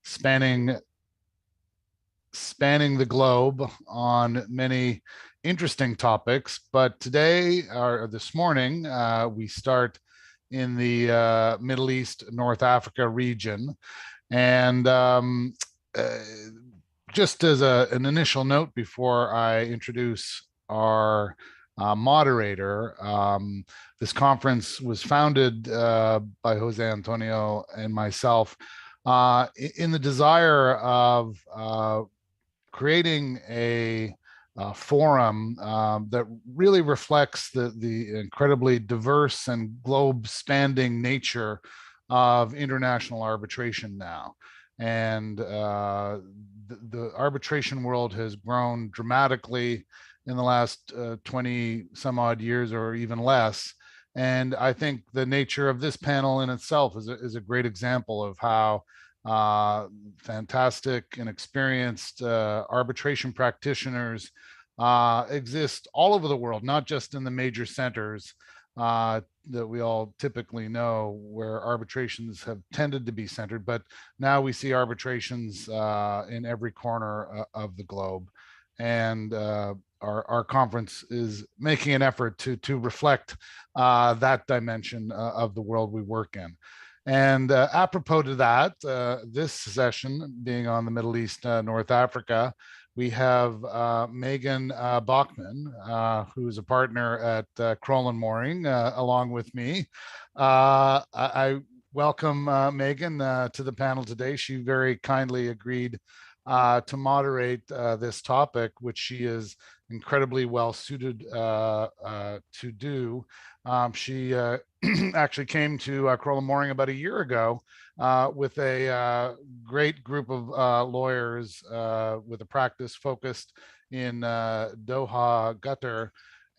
spanning the globe on many interesting topics. But today, or this morning, we start in the Middle East, North Africa region. And just as an initial note before I introduce our moderator, this conference was founded by Jose Antonio and myself in the desire of creating a forum that really reflects the incredibly diverse and globe-spanning nature of international arbitration now. And the arbitration world has grown dramatically in the last 20 some odd years or even less. And I think the nature of this panel in itself is a great example of how fantastic and experienced arbitration practitioners exist all over the world, not just in the major centers that we all typically know where arbitrations have tended to be centered, but now we see arbitrations in every corner of the globe. And our conference is making an effort to reflect that dimension of the world we work in. And apropos to that, this session being on the Middle East, North Africa, we have Megan Bachmann, who is a partner at Crowell & Moring, along with me. I welcome Megan to the panel today. She very kindly agreed to moderate this topic, which she is incredibly well suited to do. She actually came to Crowell & Moring about a year ago with a great group of lawyers with a practice focused in Doha, Qatar.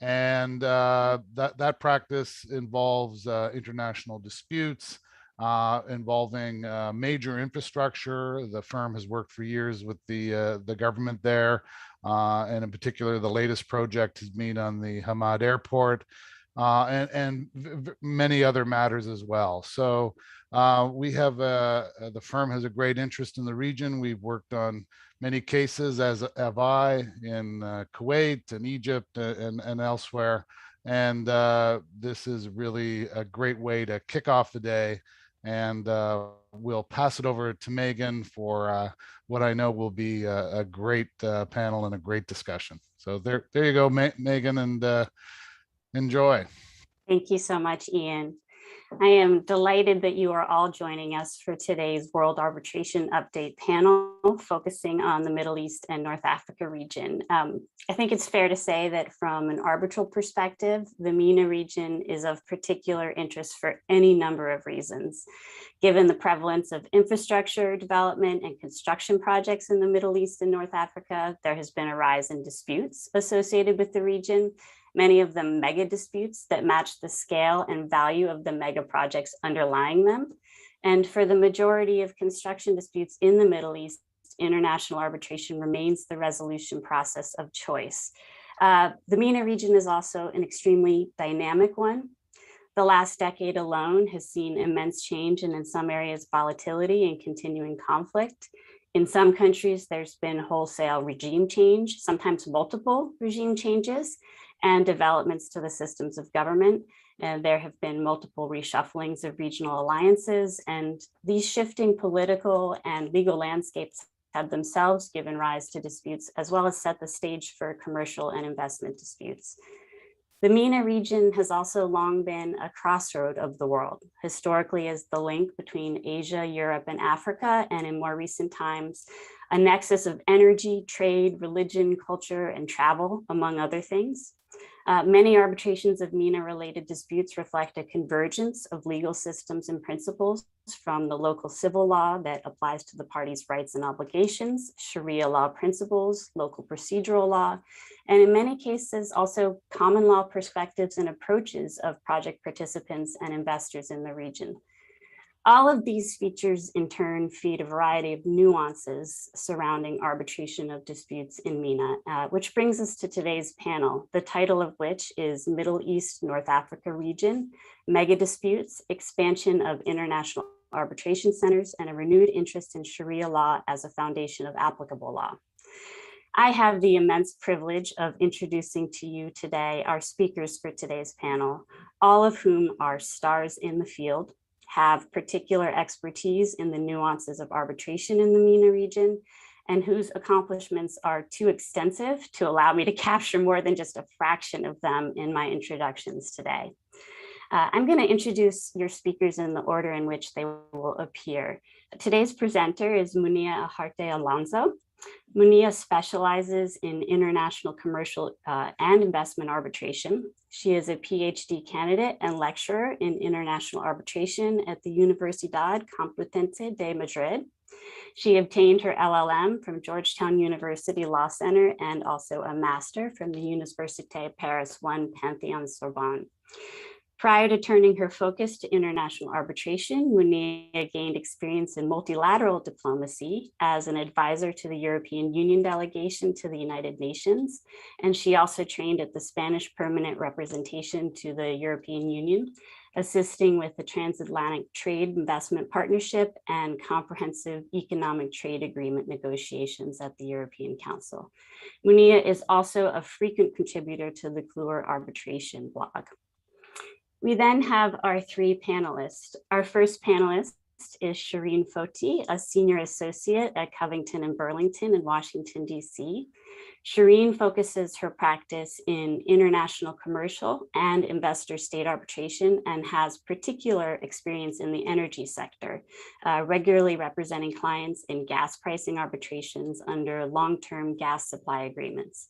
And that practice involves international disputes involving major infrastructure. The firm has worked for years with the government there. And in particular, the latest project has been on the Hamad Airport. And many other matters as well. So we have the firm has a great interest in the region. We've worked on many cases, as have I, in Kuwait and Egypt and elsewhere. And this is really a great way to kick off the day. And we'll pass it over to Megan for what I know will be a great panel and a great discussion. So there you go, Megan, and enjoy. Thank you so much, Ian. I am delighted that you are all joining us for today's World Arbitration Update panel, focusing on the Middle East and North Africa region. I think it's fair to say that from an arbitral perspective, the MENA region is of particular interest for any number of reasons. Given the prevalence of infrastructure development and construction projects in the Middle East and North Africa, there has been a rise in disputes associated with the region, many of them mega disputes that match the scale and value of the mega projects underlying them. And for the majority of construction disputes in the Middle East, international arbitration remains the resolution process of choice. The MENA region is also an extremely dynamic one. The last decade alone has seen immense change and in some areas volatility and continuing conflict. In some countries, there's been wholesale regime change, sometimes multiple regime changes, and developments to the systems of government. And there have been multiple reshufflings of regional alliances, and these shifting political and legal landscapes have themselves given rise to disputes, as well as set the stage for commercial and investment disputes. The MENA region has also long been a crossroad of the world, historically as the link between Asia, Europe, and Africa, and in more recent times, a nexus of energy, trade, religion, culture, and travel, among other things. Many arbitrations of MENA-related disputes reflect a convergence of legal systems and principles from the local civil law that applies to the parties' rights and obligations, Sharia law principles, local procedural law, and in many cases also common law perspectives and approaches of project participants and investors in the region. All of these features in turn feed a variety of nuances surrounding arbitration of disputes in MENA, which brings us to today's panel, the title of which is Middle East North Africa Region, Mega Disputes, Expansion of International arbitration centers and a renewed interest in Sharia law as a foundation of applicable law. I have the immense privilege of introducing to you today our speakers for today's panel, all of whom are stars in the field, have particular expertise in the nuances of arbitration in the MENA region, and whose accomplishments are too extensive to allow me to capture more than just a fraction of them in my introductions today. I'm going to introduce your speakers in the order in which they will appear. Today's presenter is Munya Harte Alonso. Munya specializes in international commercial and investment arbitration. She is a PhD candidate and lecturer in international arbitration at the Universidad Complutense de Madrid. She obtained her LLM from Georgetown University Law Center and also a master from the Université Paris 1 Panthéon-Sorbonne. Prior to turning her focus to international arbitration, Munya gained experience in multilateral diplomacy as an advisor to the European Union delegation to the United Nations, and she also trained at the Spanish Permanent Representation to the European Union, assisting with the Transatlantic Trade Investment Partnership and Comprehensive Economic Trade Agreement negotiations at the European Council. Munya is also a frequent contributor to the Kluwer Arbitration blog. We then have our three panelists. Our first panelist is Shireen Foti, a senior associate at Covington and Burlington in Washington, D.C. Shireen focuses her practice in international commercial and investor state arbitration and has particular experience in the energy sector, regularly representing clients in gas pricing arbitrations under long-term gas supply agreements.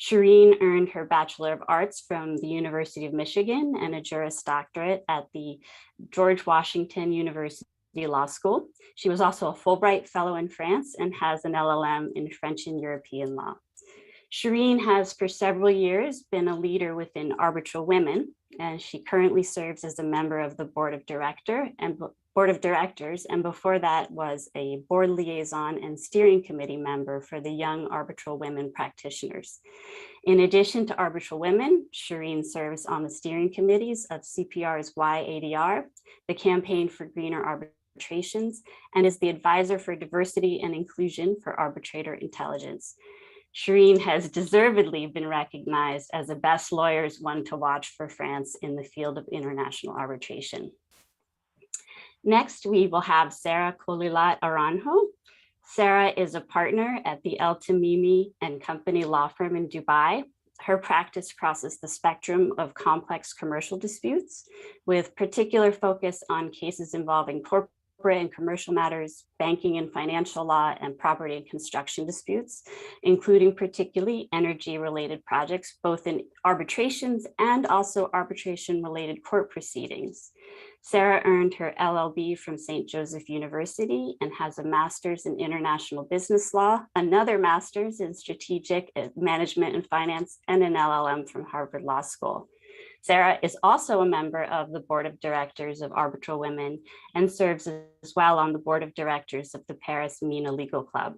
Shireen earned her Bachelor of Arts from the University of Michigan and a Juris Doctorate at the George Washington University Law School. She was also a Fulbright Fellow in France and has an LLM in French and European law. Shireen has for several years been a leader within Arbitral Women, and she currently serves as a member of the Board of Directors, and before that was a board liaison and steering committee member for the Young Arbitral Women Practitioners. In addition to Arbitral Women, Shireen serves on the steering committees of CPR's YADR, the Campaign for Greener Arbitrations, and is the advisor for diversity and inclusion for Arbitrator Intelligence. Shireen has deservedly been recognized as the best lawyers one to watch for France in the field of international arbitration. Next, we will have Sarah Kolilat Aranjo. Sarah is a partner at the El Tamimi and Company law firm in Dubai. Her practice crosses the spectrum of complex commercial disputes, with particular focus on cases involving corporate and commercial matters, banking and financial law, and property and construction disputes, including particularly energy-related projects, both in arbitrations and also arbitration-related court proceedings. Sarah earned her LLB from St. Joseph University and has a master's in international business law, another master's in strategic management and finance, and an LLM from Harvard Law School. Sarah is also a member of the Board of Directors of Arbitral Women and serves as well on the Board of Directors of the Paris MENA Legal Club.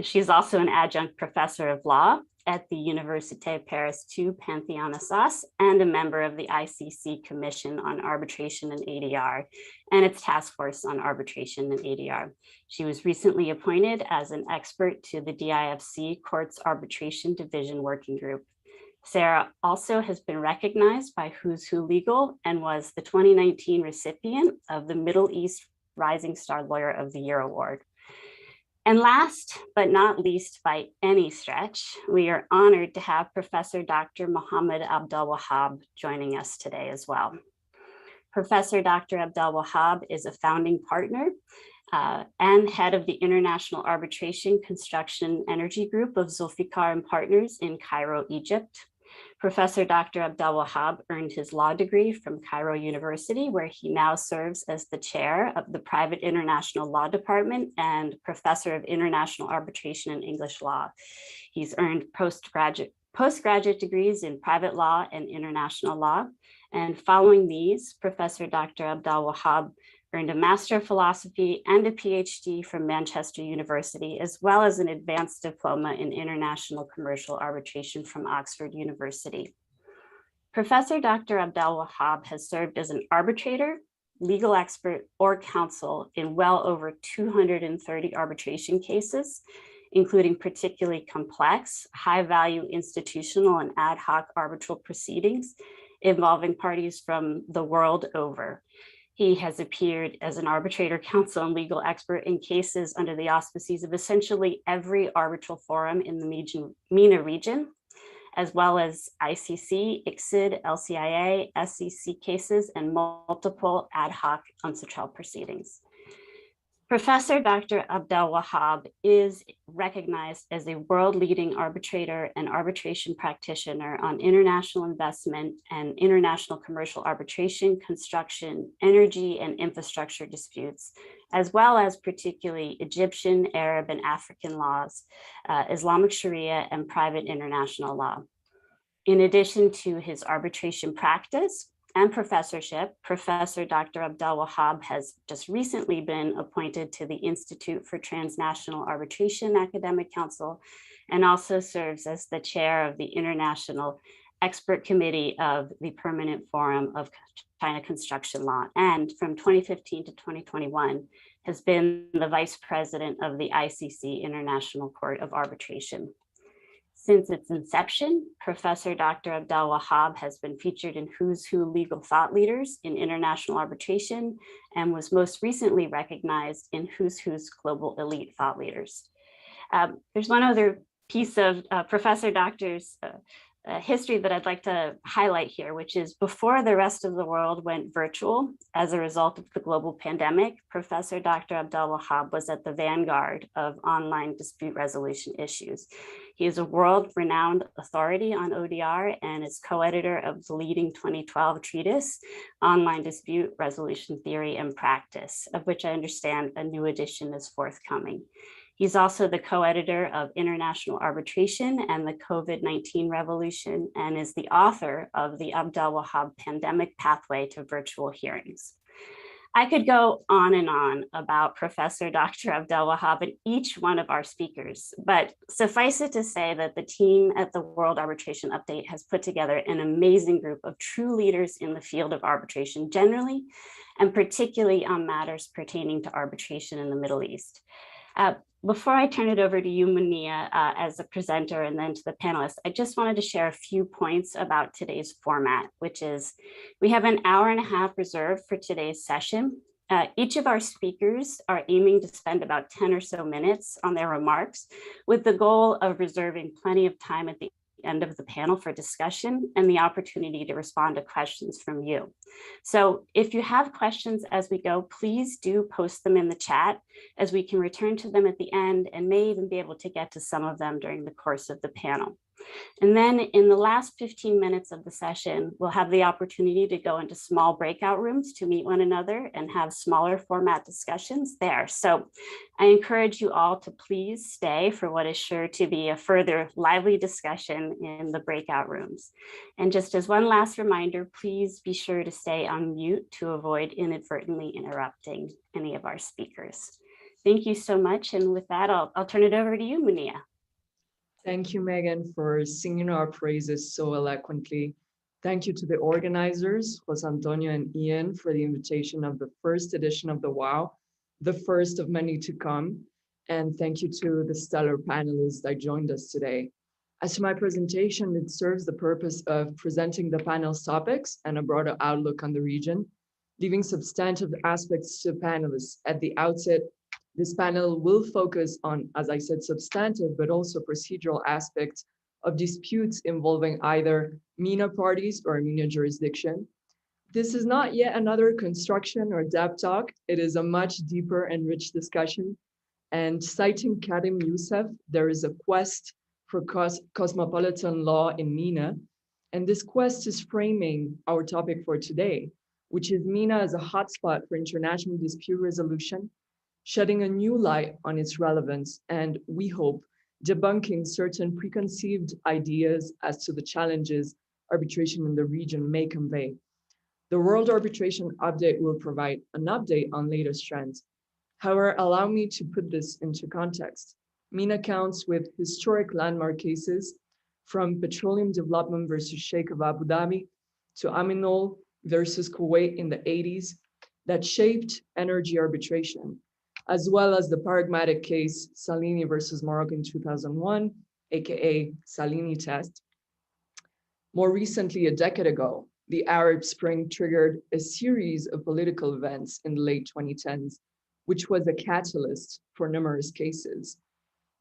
She's also an adjunct professor of law at the Université Paris 2 Panthéon-Assas and a member of the ICC Commission on Arbitration and ADR and its task force on arbitration and ADR. She was recently appointed as an expert to the DIFC Courts Arbitration Division Working Group. Sarah also has been recognized by Who's Who Legal and was the 2019 recipient of the Middle East Rising Star Lawyer of the Year Award. And last but not least by any stretch, we are honored to have Professor Dr. Mohammed Abdel-Wahab joining us today as well. Professor Dr. Abdel-Wahab is a founding partner and head of the International Arbitration Construction Energy Group of Zulfikar and Partners in Cairo, Egypt. Professor Dr. Abdel-Wahab earned his law degree from Cairo University, where he now serves as the chair of the Private International Law Department and professor of international arbitration and English law. He's earned postgraduate degrees in private law and international law. And following these, Professor Dr. Abdel-Wahab earned a Master of Philosophy and a PhD from Manchester University, as well as an advanced diploma in international commercial arbitration from Oxford University. Professor Dr. Abdel-Wahab has served as an arbitrator, legal expert or counsel in well over 230 arbitration cases, including particularly complex, high-value institutional and ad hoc arbitral proceedings involving parties from the world over. He has appeared as an arbitrator, counsel, and legal expert in cases under the auspices of essentially every arbitral forum in the MENA region, as well as ICC, ICSID, LCIA, SEC cases, and multiple ad hoc UNCITRAL proceedings. Professor Dr. Abdel Wahab is recognized as a world-leading arbitrator and arbitration practitioner on international investment and international commercial arbitration, construction, energy, and infrastructure disputes, as well as particularly Egyptian, Arab, and African laws, Islamic Sharia, and private international law. In addition to his arbitration practice and professorship, Professor Dr. Abdel Wahab has just recently been appointed to the Institute for Transnational Arbitration Academic Council and also serves as the chair of the International Expert Committee of the Permanent Forum of China Construction Law. And from 2015 to 2021, has been the vice president of the ICC International Court of Arbitration. Since its inception, Professor Dr. Abdel Wahab has been featured in Who's Who Legal Thought Leaders in International Arbitration and was most recently recognized in Who's Who's Global Elite Thought Leaders. There's one other piece of Professor Doctor's history that I'd like to highlight here, which is before the rest of the world went virtual as a result of the global pandemic, Professor Dr. Abdel Wahab was at the vanguard of online dispute resolution issues. He is a world-renowned authority on ODR and is co-editor of the leading 2012 treatise, Online Dispute Resolution Theory and Practice, of which I understand a new edition is forthcoming. He's also the co-editor of International Arbitration and the COVID-19 Revolution and is the author of the Abdel Wahab Pandemic Pathway to Virtual Hearings. I could go on and on about Professor Dr. Abdel Wahab and each one of our speakers, but suffice it to say that the team at the World Arbitration Update has put together an amazing group of true leaders in the field of arbitration generally, and particularly on matters pertaining to arbitration in the Middle East. Before I turn it over to you, Munya, as a presenter and then to the panelists, I just wanted to share a few points about today's format, which is we have an hour and a half reserved for today's session. Each of our speakers are aiming to spend about 10 or so minutes on their remarks with the goal of reserving plenty of time at the end of the panel for discussion and the opportunity to respond to questions from you. So if you have questions as we go, please do post them in the chat as we can return to them at the end and may even be able to get to some of them during the course of the panel. And then in the last 15 minutes of the session, we'll have the opportunity to go into small breakout rooms to meet one another and have smaller format discussions there. So I encourage you all to please stay for what is sure to be a further lively discussion in the breakout rooms. And just as one last reminder, please be sure to stay on mute to avoid inadvertently interrupting any of our speakers. Thank you so much. And with that, I'll turn it over to you, Munya. Thank you, Megan, for singing our praises so eloquently. Thank you to the organizers, Jose Antonio and Ian, for the invitation of the first edition of the WOW, the first of many to come. And thank you to the stellar panelists that joined us today. As to my presentation, it serves the purpose of presenting the panel's topics and a broader outlook on the region, leaving substantive aspects to the panelists. At the outset, this panel will focus on, as I said, substantive, but also procedural aspects of disputes involving either MENA parties or MENA jurisdiction. This is not yet another construction or debt talk. It is a much deeper and rich discussion. And citing Karim Youssef, there is a quest for cosmopolitan law in MENA. And this quest is framing our topic for today, which is MENA as a hotspot for international dispute resolution, shedding a new light on its relevance, and we hope debunking certain preconceived ideas as to the challenges arbitration in the region may convey. The World Arbitration Update will provide an update on latest trends. However, allow me to put this into context. MENA counts with historic landmark cases from Petroleum Development versus Sheikh of Abu Dhabi to Aminol versus Kuwait in the 80s, that shaped energy arbitration, as well as the paradigmatic case Salini versus Morocco in 2001, aka Salini test. More recently, a decade ago, the Arab Spring triggered a series of political events in the late 2010s, which was a catalyst for numerous cases.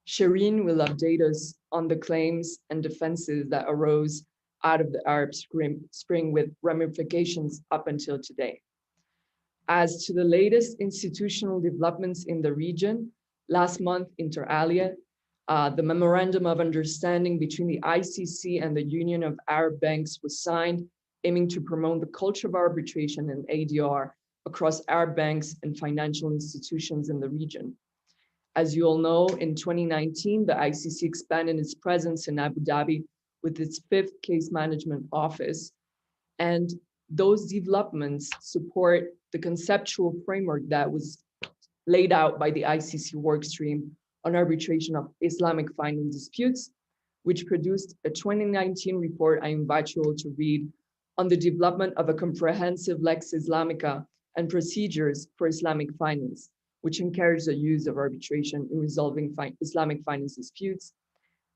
Shireen will update us on the claims and defenses that arose out of the Arab Spring with ramifications up until today. As to the latest institutional developments in the region, last month, inter alia, the Memorandum of Understanding between the ICC and the Union of Arab Banks was signed, aiming to promote the culture of arbitration and ADR across Arab banks and financial institutions in the region. As you all know, in 2019, the ICC expanded its presence in Abu Dhabi with its 5th case management office. And those developments support the conceptual framework that was laid out by the ICC workstream on arbitration of Islamic finance disputes, which produced a 2019 report I invite you all to read on the development of a comprehensive Lex Islamica and procedures for Islamic finance, which encouraged the use of arbitration in resolving Islamic finance disputes.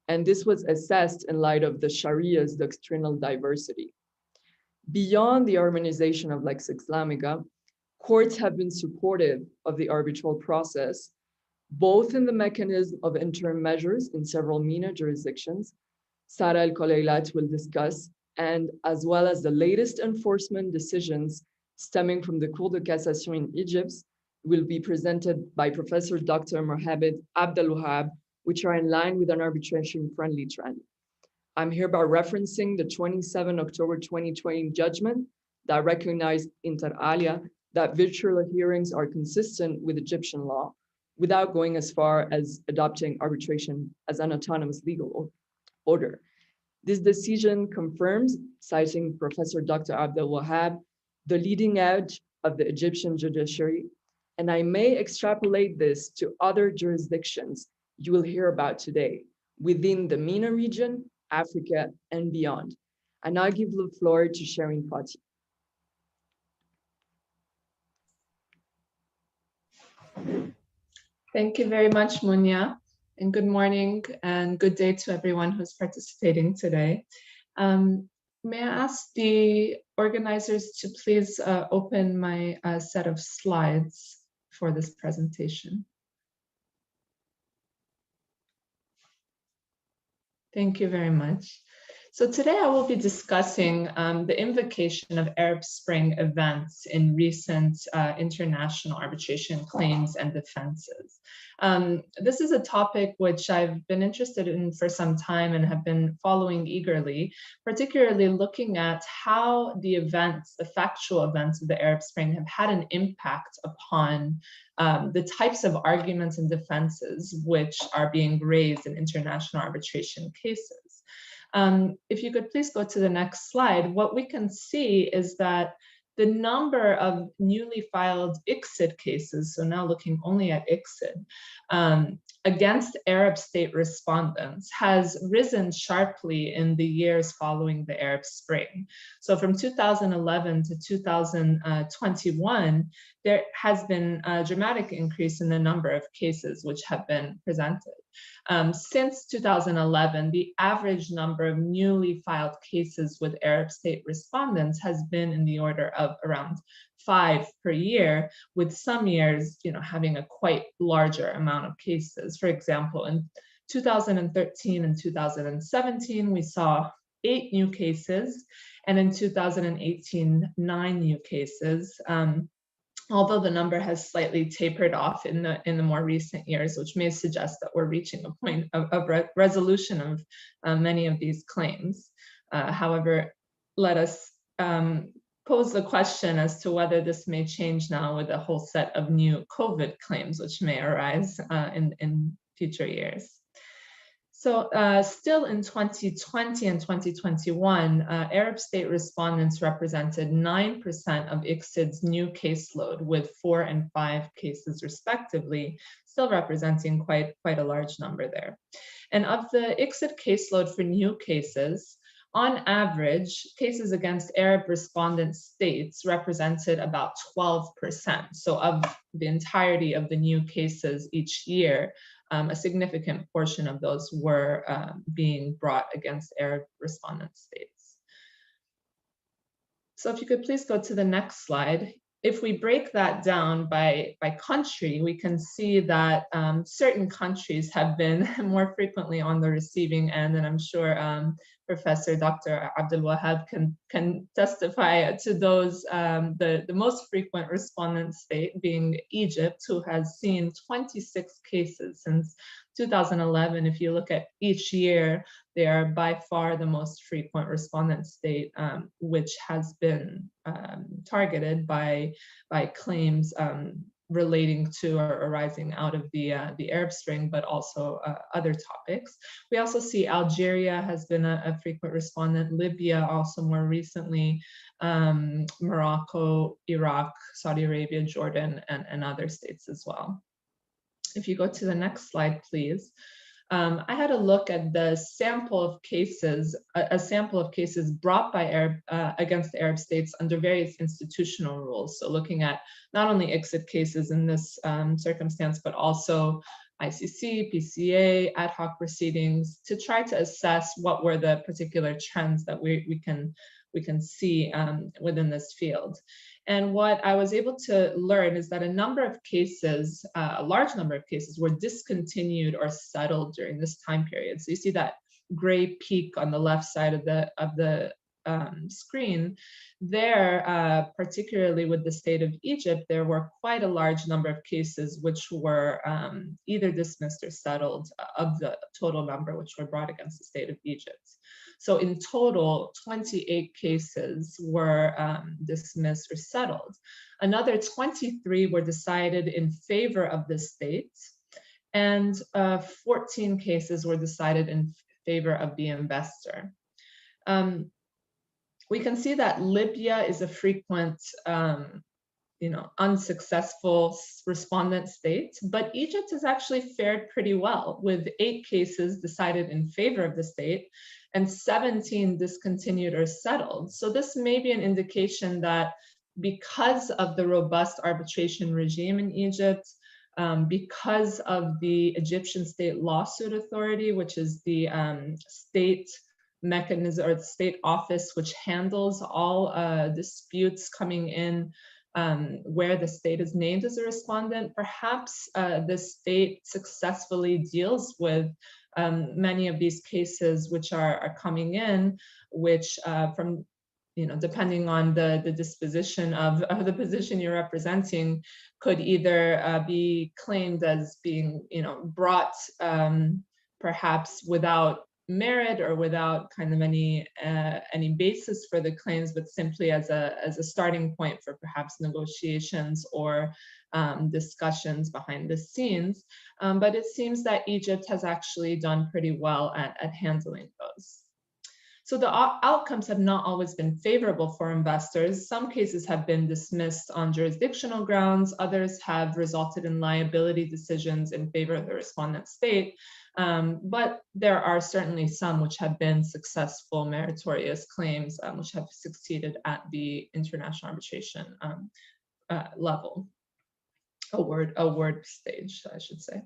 And this was assessed in light of the Sharia's doctrinal diversity. Beyond the harmonization of Lex Islamica, courts have been supportive of the arbitral process, both in the mechanism of interim measures in several MENA jurisdictions, Sara El-Koleilat will discuss, and as well as the latest enforcement decisions stemming from the Cour de Cassation in Egypt will be presented by Professor Dr. Mohamed Abdelwahab, which are in line with an arbitration-friendly trend. I'm hereby referencing the 27 October 2020 judgment that recognized inter alia that virtual hearings are consistent with Egyptian law without going as far as adopting arbitration as an autonomous legal order. This decision confirms, citing Professor Dr. Abdelwahab, the leading edge of the Egyptian judiciary, and I may extrapolate this to other jurisdictions you will hear about today within the MENA region, Africa, and beyond. I now give the floor to Shireen Fati. Thank you very much, Munya, and good morning and good day to everyone who's participating today. May I ask the organizers to please open my set of slides for this presentation. Thank you very much. So today I will be discussing the invocation of Arab Spring events in recent international arbitration claims and defenses. This is a topic which I've been interested in for some time and have been following eagerly, particularly looking at how the events, the factual events of the Arab Spring have had an impact upon the types of arguments and defenses which are being raised in international arbitration cases. If you could please go to the next slide, what we can see is that the number of newly filed ICSID cases, so now looking only at ICSID, against Arab state respondents has risen sharply in the years following the Arab Spring. So from 2011 to 2021, there has been a dramatic increase in the number of cases which have been presented. Since 2011, the average number of newly filed cases with Arab state respondents has been in the order of around 5 per year, with some years, having a quite larger amount of cases. For example, in 2013 and 2017, we saw 8 new cases, and in 2018, 9 new cases. Although the number has slightly tapered off in the more recent years, which may suggest that we're reaching a point of resolution of many of these claims. However, let us pose the question as to whether this may change now with a whole set of new COVID claims, which may arise in future years. So still in 2020 and 2021, Arab state respondents represented 9% of ICSID's new caseload, with 4 and 5 cases respectively, still representing quite a large number there. And of the ICSID caseload for new cases, On average, cases against Arab respondent states represented about 12%. So of the entirety of the new cases each year, a significant portion of those were being brought against Arab respondent states. So if you could please go to the next slide. If we break that down by country, we can see that certain countries have been more frequently on the receiving end, and I'm sure Professor Dr. Abdul Wahab can testify to those. The most frequent respondent state being Egypt, who has seen 26 cases since 2011. If you look at each year, they are by far the most frequent respondent state, which has been targeted by claims relating to or arising out of the Arab Spring, but also other topics. We also see Algeria has been a frequent respondent, Libya also more recently, Morocco, Iraq, Saudi Arabia, Jordan, and other states as well. If you go to the next slide, please. I had a look at the sample of cases, a sample of cases brought by against the Arab states under various institutional rules. So looking at not only ICSID cases in this circumstance, but also ICC, PCA, ad hoc proceedings, to try to assess what were the particular trends that we can see within this field. And what I was able to learn is that a number of cases, a large number of cases, were discontinued or settled during this time period. So you see that gray peak on the left side of the screen. There, particularly with the state of Egypt, there were quite a large number of cases which were either dismissed or settled of the total number which were brought against the state of Egypt. So in total, 28 cases were dismissed or settled. Another 23 were decided in favor of the state, and 14 cases were decided in favor of the investor. We can see that Libya is a frequent unsuccessful respondent state, but Egypt has actually fared pretty well, with 8 cases decided in favor of the state and 17 discontinued or settled. So this may be an indication that because of the robust arbitration regime in Egypt, because of the Egyptian State Lawsuit Authority, which is the state mechanism or the state office which handles all disputes coming in where the state is named as a respondent, perhaps the state successfully deals with many of these cases which are coming in, which from, depending on the disposition of the position you're representing, could either be claimed as being, brought perhaps without merit or without kind of any basis for the claims, but simply as a starting point for perhaps negotiations or discussions behind the scenes. But it seems that Egypt has actually done pretty well at handling those. So the outcomes have not always been favorable for investors. Some cases have been dismissed on jurisdictional grounds. Others have resulted in liability decisions in favor of the respondent state. But there are certainly some which have been successful, meritorious claims which have succeeded at the international arbitration level, award stage, I should say.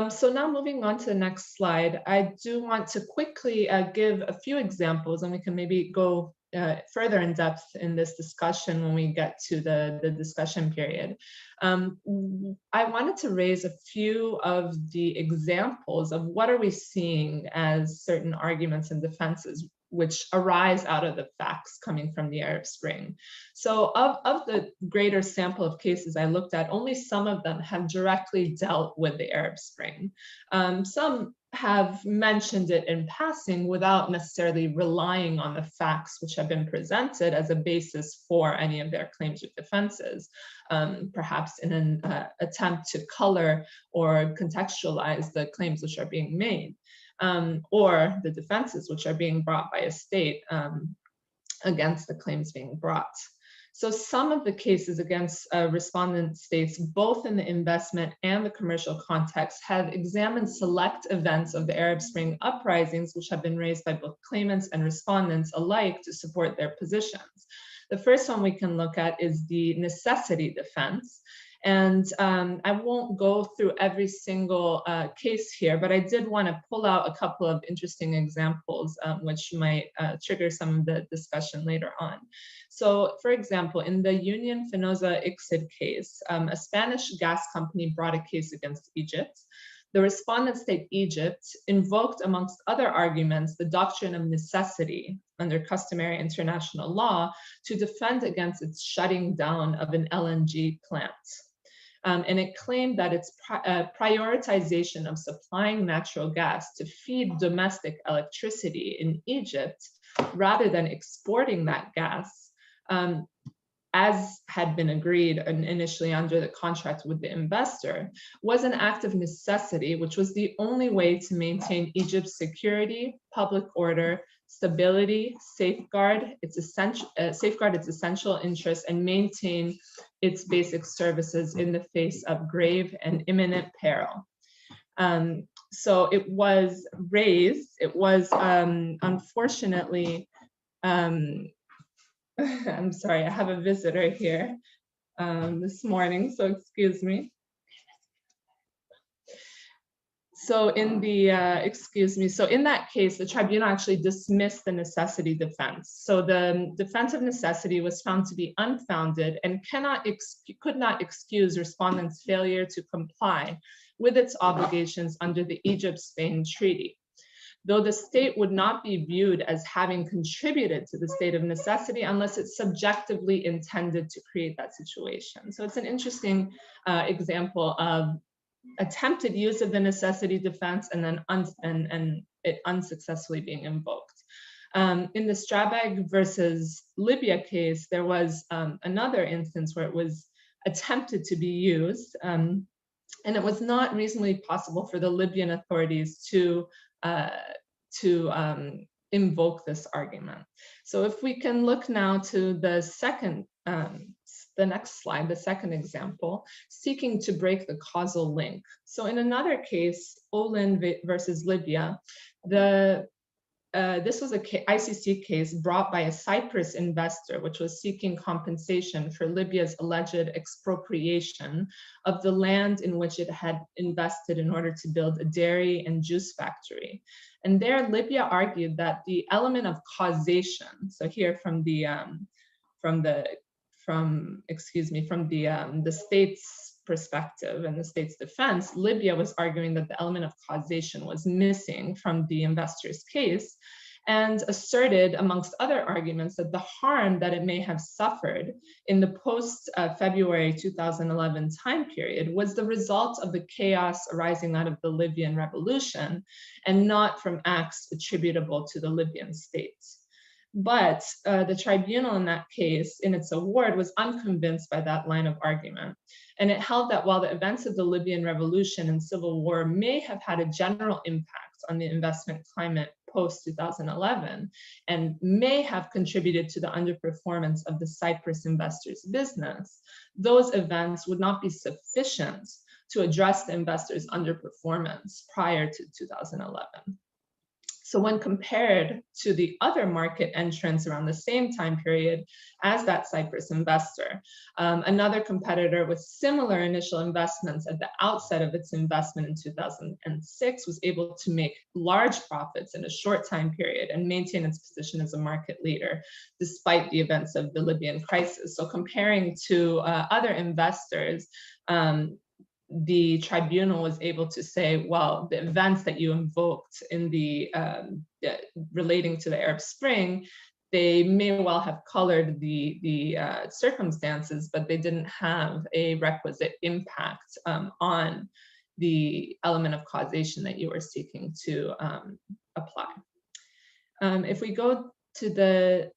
So now moving on to the next slide, I do want to quickly give a few examples, and we can maybe go further in depth in this discussion when we get to the discussion period. I wanted to raise a few of the examples of what are we seeing as certain arguments and defenses which arise out of the facts coming from the Arab Spring. So of the greater sample of cases I looked at, only some of them have directly dealt with the Arab Spring. Some have mentioned it in passing without necessarily relying on the facts which have been presented as a basis for any of their claims or defenses, perhaps in an attempt to color or contextualize the claims which are being made. Or the defenses which are being brought by a state against the claims being brought. So some of the cases against respondent states, both in the investment and the commercial context, have examined select events of the Arab Spring uprisings, which have been raised by both claimants and respondents alike to support their positions. The first one we can look at is the necessity defense. And I won't go through every single case here, but I did want to pull out a couple of interesting examples which might trigger some of the discussion later on. So, for example, in the Union Fenosa Ixid case, a Spanish gas company brought a case against Egypt. The respondent state Egypt invoked, amongst other arguments, the doctrine of necessity under customary international law to defend against its shutting down of an LNG plant. And it claimed that its prioritization of supplying natural gas to feed domestic electricity in Egypt, rather than exporting that gas, as had been agreed initially under the contract with the investor, was an act of necessity, which was the only way to maintain Egypt's security, public order, stability, safeguard its essential interests, and maintain its basic services in the face of grave and imminent peril. So it was raised. It was unfortunately, I'm sorry, I have a visitor here this morning, so excuse me. So in the, so in that case, the tribunal actually dismissed the necessity defense. So the defense of necessity was found to be unfounded and could not excuse respondents' failure to comply with its obligations under the Egypt-Spain Treaty. Though the state would not be viewed as having contributed to the state of necessity unless it subjectively intended to create that situation. So it's an interesting example of attempted use of the necessity defense and then it unsuccessfully being invoked. In the Strabag versus Libya case, there was another instance where it was attempted to be used, and it was not reasonably possible for the Libyan authorities to invoke this argument. So if we can look now to the second, the next slide, the second example, seeking to break the causal link. So in another case, Olin versus Libya, this was a ICC case brought by a Cyprus investor, which was seeking compensation for Libya's alleged expropriation of the land in which it had invested in order to build a dairy and juice factory. And there, Libya argued that the element of causation, so here from the state's perspective and the state's defense, Libya was arguing that the element of causation was missing from the investor's case, and asserted, amongst other arguments, that the harm that it may have suffered in the post-February 2011 time period was the result of the chaos arising out of the Libyan revolution and not from acts attributable to the Libyan state. But the tribunal in that case, in its award, was unconvinced by that line of argument. And it held that while the events of the Libyan revolution and civil war may have had a general impact on the investment climate post-2011 and may have contributed to the underperformance of the Cyprus investors' business, those events would not be sufficient to address the investors' underperformance prior to 2011. So when compared to the other market entrants around the same time period as that Cyprus investor, another competitor with similar initial investments at the outset of its investment in 2006 was able to make large profits in a short time period and maintain its position as a market leader, despite the events of the Libyan crisis. So comparing to other investors, the tribunal was able to say, well, the events that you invoked in the relating to the Arab Spring, they may well have colored the circumstances, but they didn't have a requisite impact on the element of causation that you were seeking to apply. If we go to the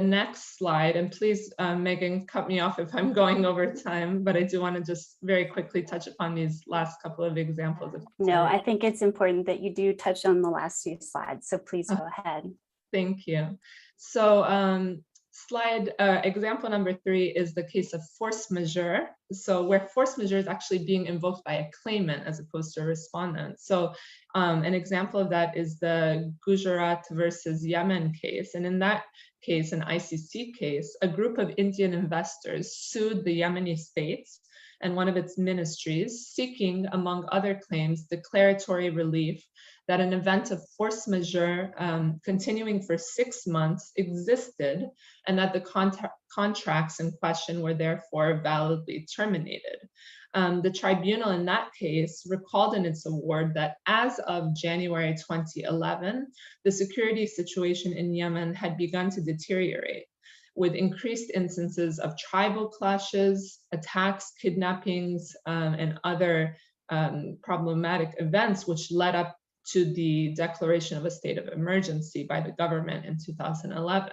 next slide, and please, Megan, cut me off if I'm going over time, but I do want to just very quickly touch upon these last couple of examples. No, I think it's important that you do touch on the last few slides, so please go ahead. Thank you. So, Example number 3 is the case of force majeure. So where force majeure is actually being invoked by a claimant as opposed to a respondent. So an example of that is the Gujarat versus Yemen case. And in that case, an ICC case, a group of Indian investors sued the Yemeni state and one of its ministries, seeking, among other claims, declaratory relief that an event of force majeure continuing for 6 months existed, and that the contracts in question were therefore validly terminated. The tribunal in that case recalled in its award that as of January 2011, the security situation in Yemen had begun to deteriorate, with increased instances of tribal clashes, attacks, kidnappings, and other problematic events, which led up to the declaration of a state of emergency by the government in 2011.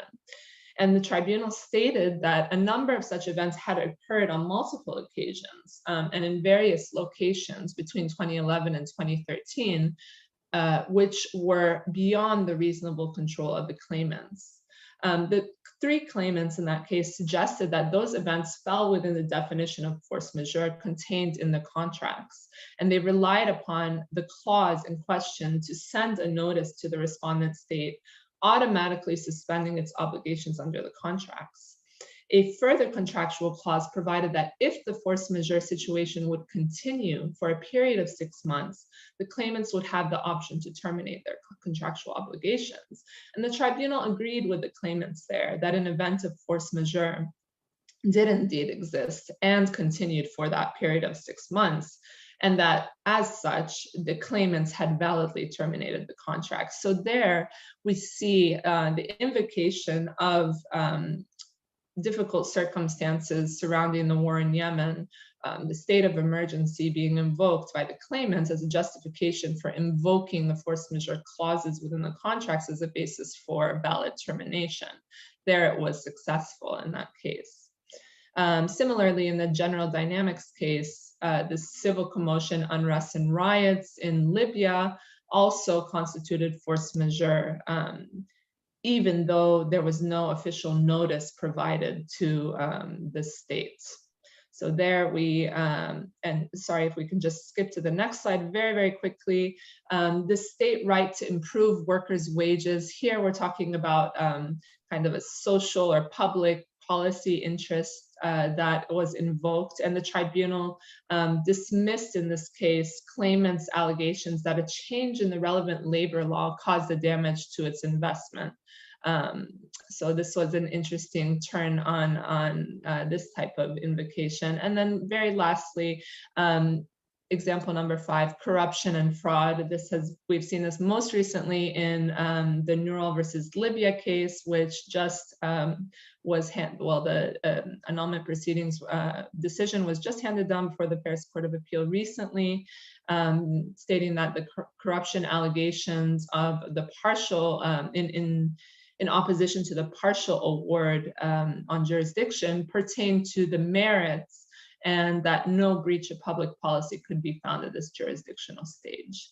And the tribunal stated that a number of such events had occurred on multiple occasions and in various locations between 2011 and 2013, which were beyond the reasonable control of the claimants. The 3 claimants in that case suggested that those events fell within the definition of force majeure contained in the contracts, and they relied upon the clause in question to send a notice to the respondent state, automatically suspending its obligations under the contracts. A further contractual clause provided that if the force majeure situation would continue for a period of 6 months, the claimants would have the option to terminate their contractual obligations. And the tribunal agreed with the claimants there that an event of force majeure did indeed exist and continued for that period of 6 months, and that as such, the claimants had validly terminated the contract. So there we see the invocation of difficult circumstances surrounding the war in Yemen, the state of emergency being invoked by the claimants as a justification for invoking the force majeure clauses within the contracts as a basis for valid termination. There it was successful in that case. Similarly, in the General Dynamics case, the civil commotion, unrest, and riots in Libya also constituted force majeure, even though there was no official notice provided to the states. So there we, and sorry if we can just skip to the next slide very, very quickly. The state right to improve workers' wages. Here we're talking about kind of a social or public policy interest that was invoked, and the tribunal dismissed in this case claimants' allegations that a change in the relevant labor law caused the damage to its investment. So this was an interesting turn on this type of invocation. And then very lastly, example number 5, corruption and fraud. We've seen this most recently in the Neural versus Libya case, which just was the annulment proceedings decision was just handed down before the Paris Court of Appeal recently, stating that the corruption allegations of the partial in opposition to the partial award on jurisdiction pertain to the merits, and that no breach of public policy could be found at this jurisdictional stage.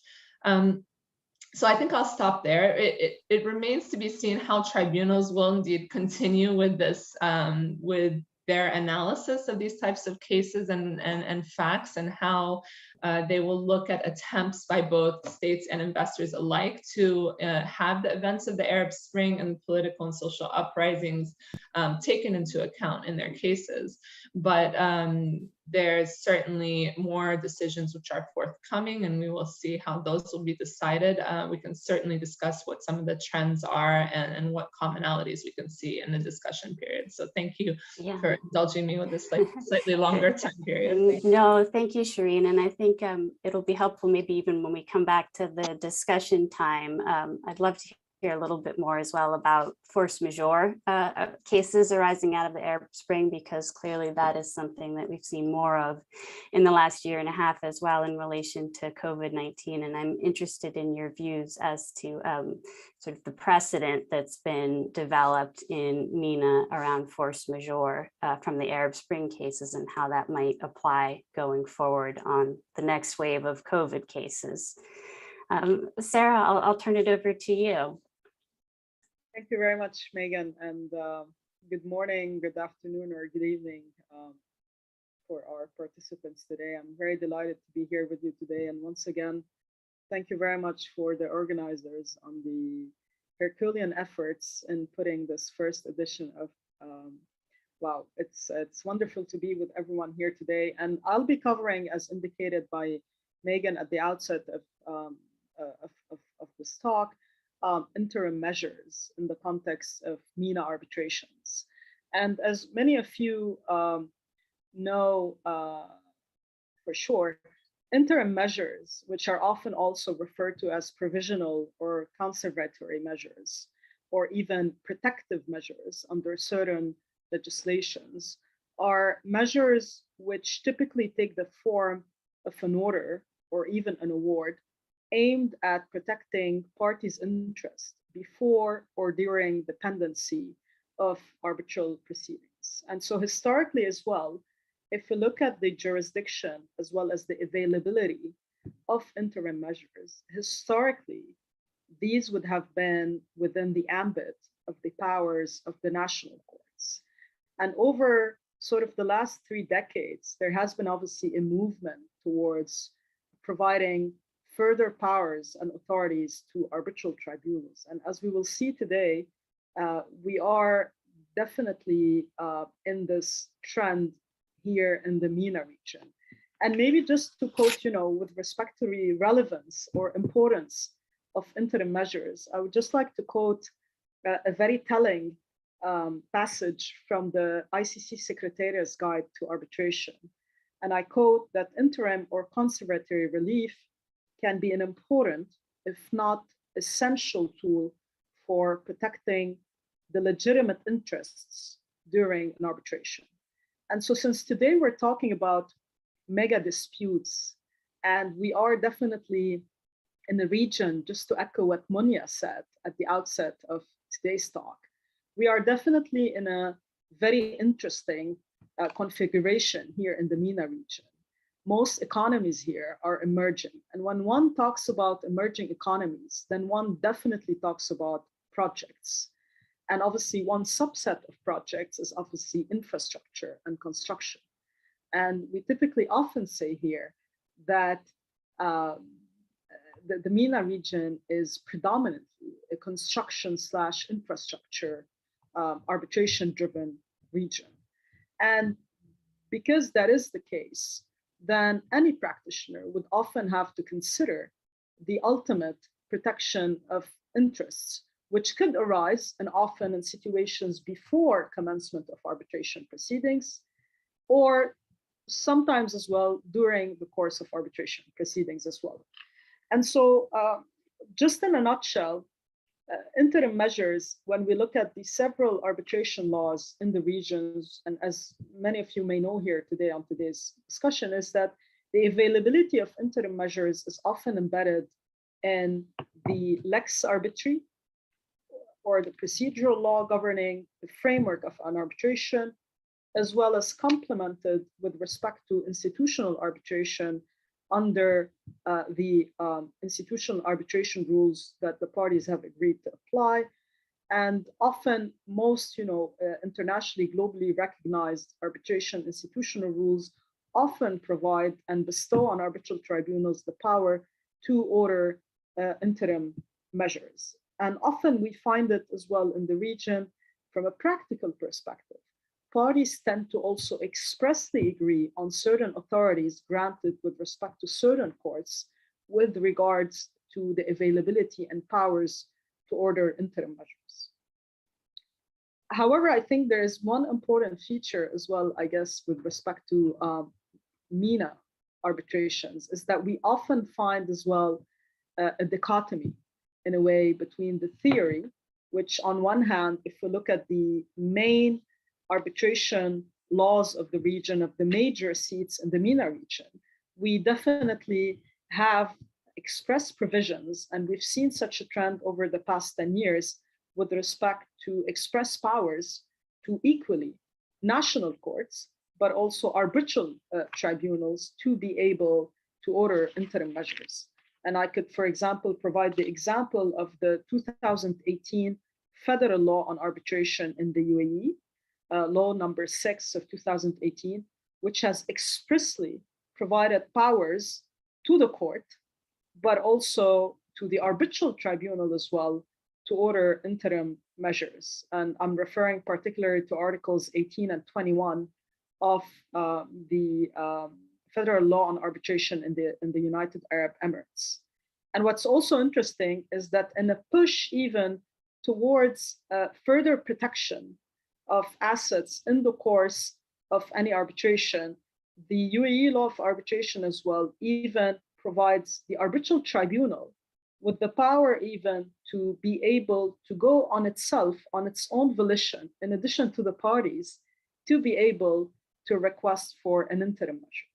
So I think I'll stop there. It remains to be seen how tribunals will indeed continue with this, with their analysis of these types of cases and facts, and how they will look at attempts by both states and investors alike to have the events of the Arab Spring and political and social uprisings taken into account in their cases. But there's certainly more decisions which are forthcoming, and we will see how those will be decided. We can certainly discuss what some of the trends are and what commonalities we can see in the discussion period. So thank you for indulging me with this slightly longer time period. No, thank you, Shireen. And I think it'll be helpful maybe even when we come back to the discussion time. I'd love to hear a little bit more as well about force majeure cases arising out of the Arab Spring, because clearly that is something that we've seen more of in the last year and a half as well in relation to COVID-19. And I'm interested in your views as to sort of the precedent that's been developed in MENA around force majeure from the Arab Spring cases, and how that might apply going forward on the next wave of COVID cases. Sarah, I'll turn it over to you. Thank you very much, Megan. And good morning, good afternoon, or good evening for our participants today. I'm very delighted to be here with you today. And once again, thank you very much for the organizers on the Herculean efforts in putting this first edition of wow, it's wonderful to be with everyone here today. And I'll be covering, as indicated by Megan at the outset of this talk, interim measures in the context of MENA arbitrations. And as many of you know for sure, interim measures, which are often also referred to as provisional or conservatory measures, or even protective measures under certain legislations, are measures which typically take the form of an order or even an award aimed at protecting parties' interests before or during the pendency of arbitral proceedings. And so historically as well, if we look at the jurisdiction as well as the availability of interim measures, historically, these would have been within the ambit of the powers of the national courts. And over sort of the last 3 decades, there has been obviously a movement towards providing further powers and authorities to arbitral tribunals. And as we will see today, we are definitely in this trend here in the MENA region. And maybe just to quote, with respect to the relevance or importance of interim measures, I would just like to quote a very telling passage from the ICC Secretariat's Guide to Arbitration. And I quote that interim or conservatory relief can be an important, if not essential, tool for protecting the legitimate interests during an arbitration. And so since today we're talking about mega disputes, and we are definitely in a region, just to echo what Munya said at the outset of today's talk, we are definitely in a very interesting configuration here in the MENA region. Most economies here are emerging. And when one talks about emerging economies, then one definitely talks about projects. And obviously one subset of projects is obviously infrastructure and construction. And we typically often say here that the MENA region is predominantly a construction/infrastructure arbitration-driven region. And because that is the case, then any practitioner would often have to consider the ultimate protection of interests, which could arise and often in situations before commencement of arbitration proceedings, or sometimes as well during the course of arbitration proceedings as well. And so just in a nutshell, interim measures, when we look at the several arbitration laws in the regions, and as many of you may know here today on today's discussion, is that the availability of interim measures is often embedded in the lex arbitri, or the procedural law governing the framework of an arbitration, as well as complemented with respect to institutional arbitration under the institutional arbitration rules that the parties have agreed to apply. And often most internationally, globally recognized arbitration institutional rules often provide and bestow on arbitral tribunals the power to order interim measures. And often we find it as well in the region from a practical perspective. Parties tend to also expressly agree on certain authorities granted with respect to certain courts with regards to the availability and powers to order interim measures. However, I think there is one important feature as well, I guess, with respect to MENA arbitrations, is that we often find as well a dichotomy in a way between the theory, which on one hand, if we look at the main arbitration laws of the region, of the major seats in the MENA region, we definitely have express provisions, and we've seen such a trend over the past 10 years with respect to express powers to equally national courts, but also arbitral tribunals to be able to order interim measures. And I could, for example, provide the example of the 2018 federal law on arbitration in the UAE, Law number 6 of 2018, which has expressly provided powers to the court, but also to the arbitral tribunal as well, to order interim measures. And I'm referring particularly to Articles 18 and 21 of the Federal Law on Arbitration in the United Arab Emirates. And what's also interesting is that in a push even towards further protection of assets in the course of any arbitration, the UAE law of arbitration as well even provides the arbitral tribunal with the power even to be able to go on itself, on its own volition, in addition to the parties, to be able to request for an interim measure.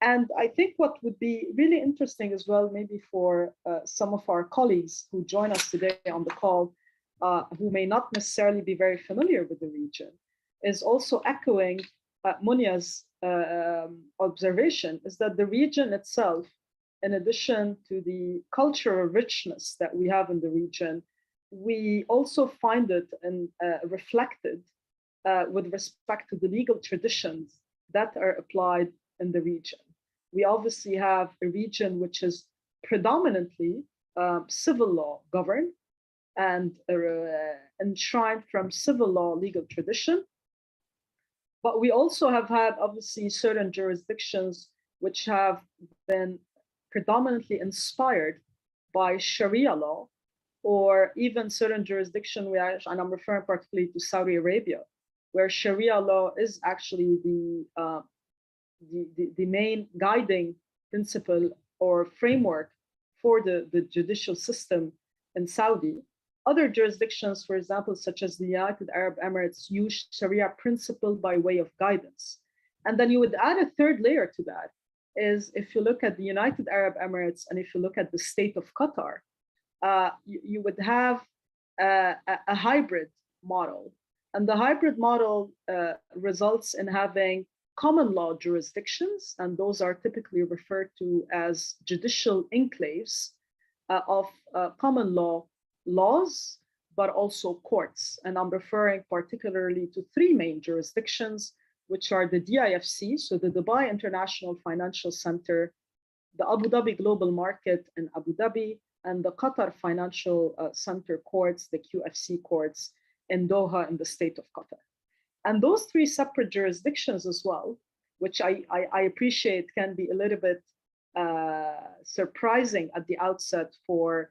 And I think what would be really interesting as well, maybe for some of our colleagues who join us today on the call, who may not necessarily be very familiar with the region, is also echoing Munya's observation, is that the region itself, in addition to the cultural richness that we have in the region, we also find it reflected with respect to the legal traditions that are applied in the region. We obviously have a region which is predominantly civil law governed and enshrined from civil law legal tradition. But we also have had obviously certain jurisdictions which have been predominantly inspired by Sharia law, or even certain jurisdictions, and I'm referring particularly to Saudi Arabia, where Sharia law is actually the main guiding principle or framework for the judicial system in Saudi. Other jurisdictions, for example, such as the United Arab Emirates, use Sharia principle by way of guidance. And then you would add a third layer to that, is if you look at the United Arab Emirates and if you look at the state of Qatar, you would have a hybrid model. And the hybrid model results in having common law jurisdictions, and those are typically referred to as judicial enclaves of common law laws, but also courts. And I'm referring particularly to three main jurisdictions, which are the DIFC, so the Dubai International Financial Center, the Abu Dhabi Global Market in Abu Dhabi, and the Qatar Financial Center courts, the QFC courts in Doha in the state of Qatar. And those three separate jurisdictions as well, which I appreciate can be a little bit surprising at the outset for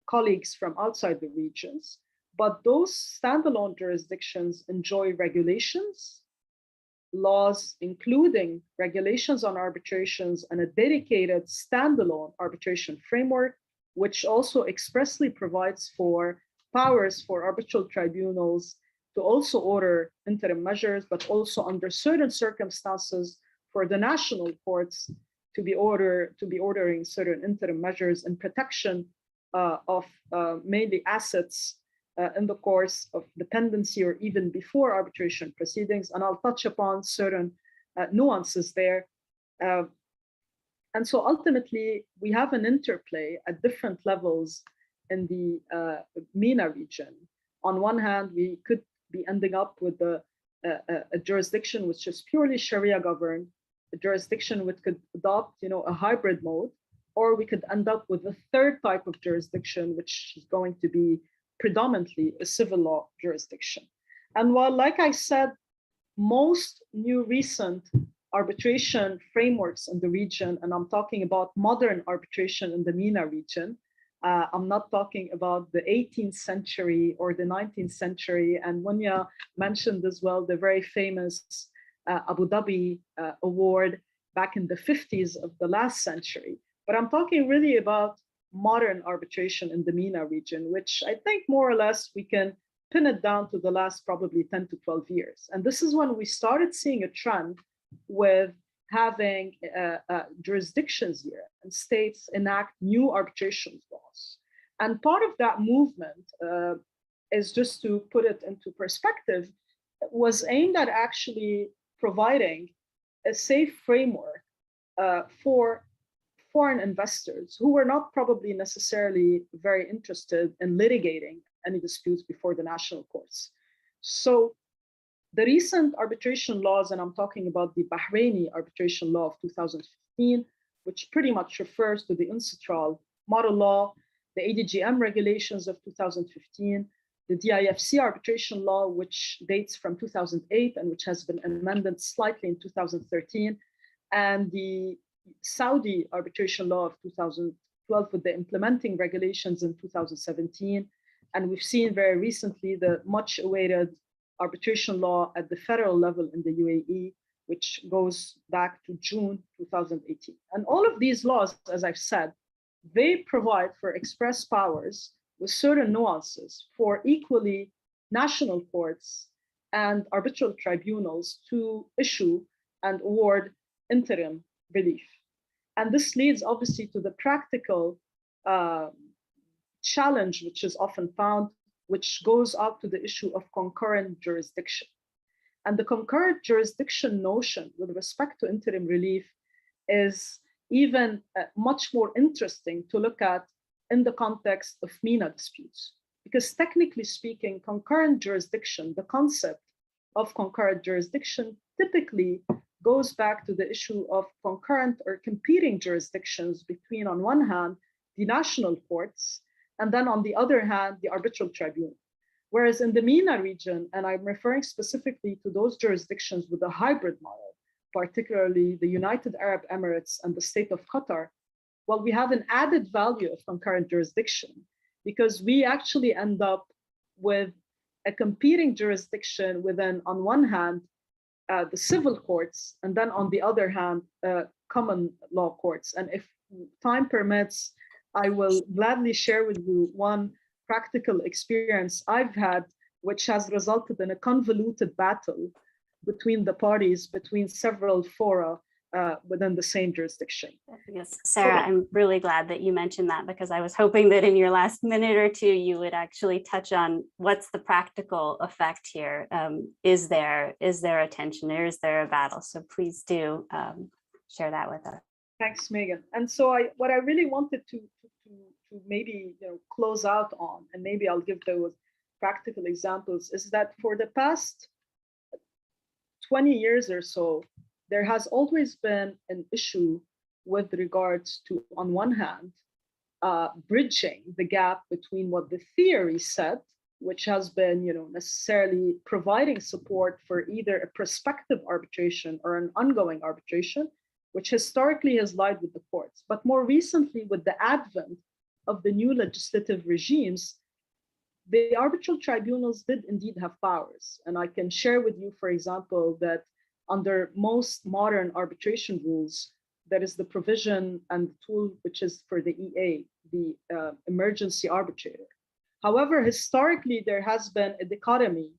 colleagues from outside the regions, but those standalone jurisdictions enjoy regulations, laws, including regulations on arbitrations and a dedicated standalone arbitration framework, which also expressly provides for powers for arbitral tribunals to also order interim measures, but also under certain circumstances for the national courts to be ordering certain interim measures in protection of mainly assets in the course of dependency or even before arbitration proceedings. And I'll touch upon certain nuances there. And so ultimately, we have an interplay at different levels in the MENA region. On one hand, we could be ending up with a jurisdiction which is purely Sharia governed, a jurisdiction which could adopt, a hybrid mode, or we could end up with a third type of jurisdiction, which is going to be predominantly a civil law jurisdiction. And while, like I said, most new recent arbitration frameworks in the region, and I'm talking about modern arbitration in the MENA region, I'm not talking about the 18th century or the 19th century, and Munya mentioned as well the very famous Abu Dhabi award back in the 50s of the last century. But I'm talking really about modern arbitration in the MENA region, which I think more or less we can pin it down to the last probably 10 to 12 years. And this is when we started seeing a trend with having jurisdictions here and states enact new arbitration laws. And part of that movement is, just to put it into perspective, was aimed at actually providing a safe framework for foreign investors who were not probably necessarily very interested in litigating any disputes before the national courts. So The recent arbitration laws, and I'm talking about the Bahraini arbitration law of 2015, which pretty much refers to the UNCITRAL model law, the ADGM regulations of 2015, the DIFC arbitration law, which dates from 2008 and which has been amended slightly in 2013, and the Saudi arbitration law of 2012 with the implementing regulations in 2017. And we've seen very recently the much awaited arbitration law at the federal level in the UAE, which goes back to June 2018. And all of these laws, as I've said, they provide for express powers with certain nuances for equally national courts and arbitral tribunals to issue and award interim relief. And this leads obviously to the practical challenge, which is often found, which goes out to the issue of concurrent jurisdiction. And the concurrent jurisdiction notion with respect to interim relief is even much more interesting to look at in the context of MENA disputes. Because technically speaking, concurrent jurisdiction, the concept of concurrent jurisdiction typically goes back to the issue of concurrent or competing jurisdictions between, on one hand, the national courts, and then on the other hand, the arbitral tribunal. Whereas in the MENA region, and I'm referring specifically to those jurisdictions with a hybrid model, particularly the United Arab Emirates and the state of Qatar, well, we have an added value of concurrent jurisdiction because we actually end up with a competing jurisdiction within, on one hand, the civil courts, and then on the other hand, common law courts. And if time permits, I will gladly share with you one practical experience I've had, which has resulted in a convoluted battle between the parties, between several fora within the same jurisdiction. Yes, Sarah, I'm really glad that you mentioned that because I was hoping that in your last minute or two, you would actually touch on what's the practical effect here. Is there a tension or is there a battle? So please do share that with us. Thanks, Megan. And so what I really wanted to maybe close out on, and maybe I'll give those practical examples, is that for the past 20 years or so, there has always been an issue with regards to, on one hand, bridging the gap between what the theory said, which has been necessarily providing support for either a prospective arbitration or an ongoing arbitration, which historically has lied with the courts. But more recently, with the advent of the new legislative regimes, the arbitral tribunals did indeed have powers. And I can share with you, for example, that under most modern arbitration rules, there is the provision and tool which is for the EA, the emergency arbitrator. However, historically, there has been a dichotomy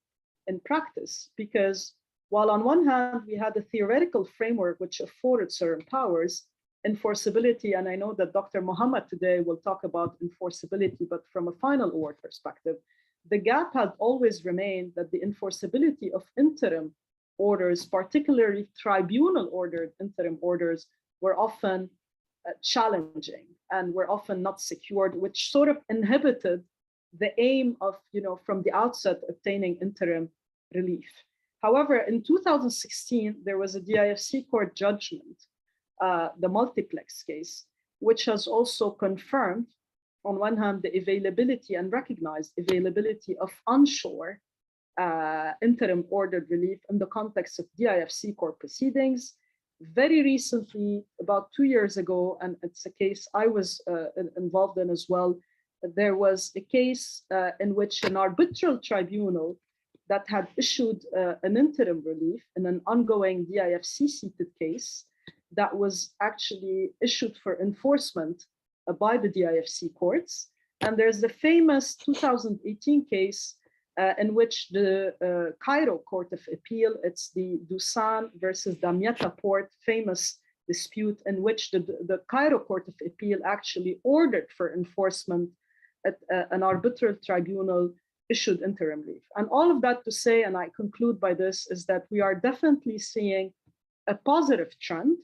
in practice because while on one hand, we had a theoretical framework which afforded certain powers, enforceability, and I know that Dr. Muhammad today will talk about enforceability, but from a final award perspective, the gap had always remained that the enforceability of interim orders, particularly tribunal-ordered interim orders, were often challenging and were often not secured, which sort of inhibited the aim of, from the outset, obtaining interim relief. However, in 2016, there was a DIFC court judgment, the multiplex case, which has also confirmed, on one hand, the availability and recognized availability of onshore interim ordered relief in the context of DIFC court proceedings. Very recently, about 2 years ago, and it's a case I was involved in as well, there was a case in which an arbitral tribunal that had issued an interim relief in an ongoing DIFC seated case that was actually issued for enforcement by the DIFC courts. And there's the famous 2018 case in which the Cairo Court of Appeal, it's the Dusan versus Damietta Port famous dispute in which the Cairo Court of Appeal actually ordered for enforcement at an arbitral tribunal issued interim relief. And all of that to say, and I conclude by this, is that we are definitely seeing a positive trend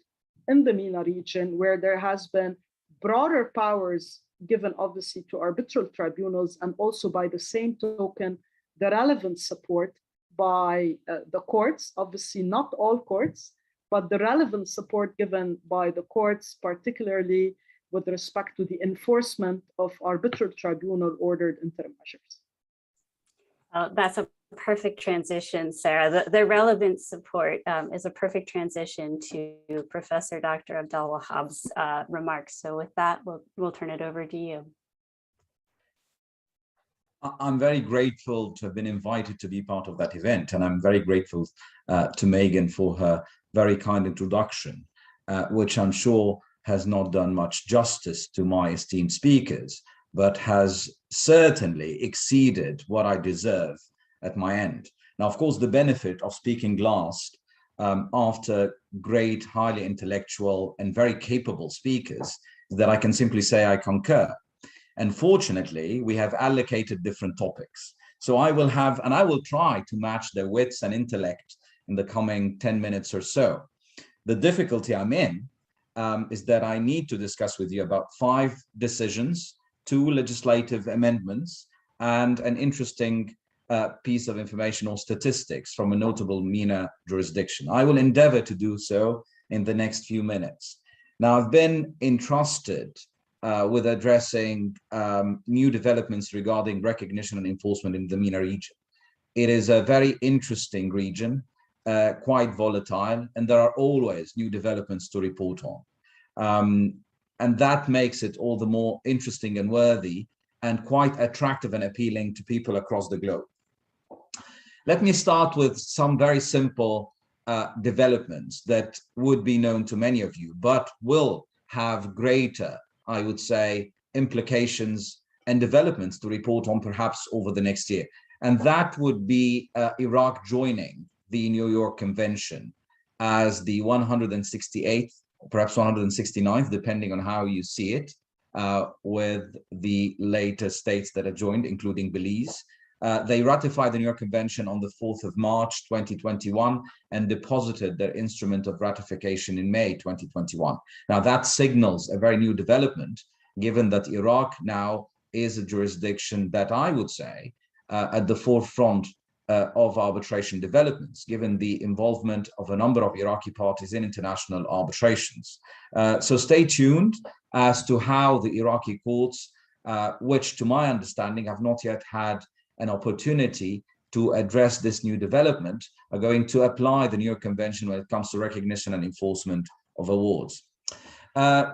in the MENA region where there has been broader powers given obviously to arbitral tribunals and also by the same token, the relevant support by the courts, obviously not all courts, but the relevant support given by the courts, particularly with respect to the enforcement of arbitral tribunal ordered interim measures. That's a perfect transition, Sarah. The relevant support is a perfect transition to Professor Dr. Abdel Wahab's remarks. So with that, we'll turn it over to you. I'm very grateful to have been invited to be part of that event, and I'm very grateful to Megan for her very kind introduction, which I'm sure has not done much justice to my esteemed speakers, but has certainly exceeded what I deserve at my end. Now, of course, the benefit of speaking last after great, highly intellectual and very capable speakers is that I can simply say I concur. And fortunately, we have allocated different topics. So I will try to match their wits and intellect in the coming 10 minutes or so. The difficulty I'm in is that I need to discuss with you about 5 decisions, 2 legislative amendments, and an interesting piece of information or statistics from a notable MENA jurisdiction. I will endeavor to do so in the next few minutes. Now, I've been entrusted with addressing new developments regarding recognition and enforcement in the MENA region. It is a very interesting region, quite volatile, and there are always new developments to report on. And that makes it all the more interesting and worthy and quite attractive and appealing to people across the globe. Let me start with some very simple developments that would be known to many of you, but will have greater, I would say, implications and developments to report on perhaps over the next year. And that would be Iraq joining the New York Convention as the 168th, perhaps 169th, depending on how you see it, with the later states that have joined, including Belize. They ratified the New York Convention on the 4th of March, 2021, and deposited their instrument of ratification in May 2021. Now, that signals a very new development, given that Iraq now is a jurisdiction that I would say at the forefront of arbitration developments, given the involvement of a number of Iraqi parties in international arbitrations. So stay tuned as to how the Iraqi courts, which to my understanding have not yet had an opportunity to address this new development, are going to apply the New York Convention when it comes to recognition and enforcement of awards.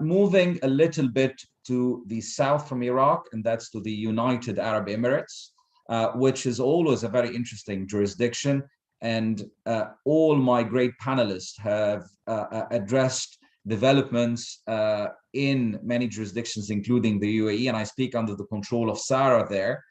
Moving a little bit to the south from Iraq, and that's to the United Arab Emirates, which is always a very interesting jurisdiction. And all my great panelists have addressed developments in many jurisdictions, including the UAE, and I speak under the control of Sarah there,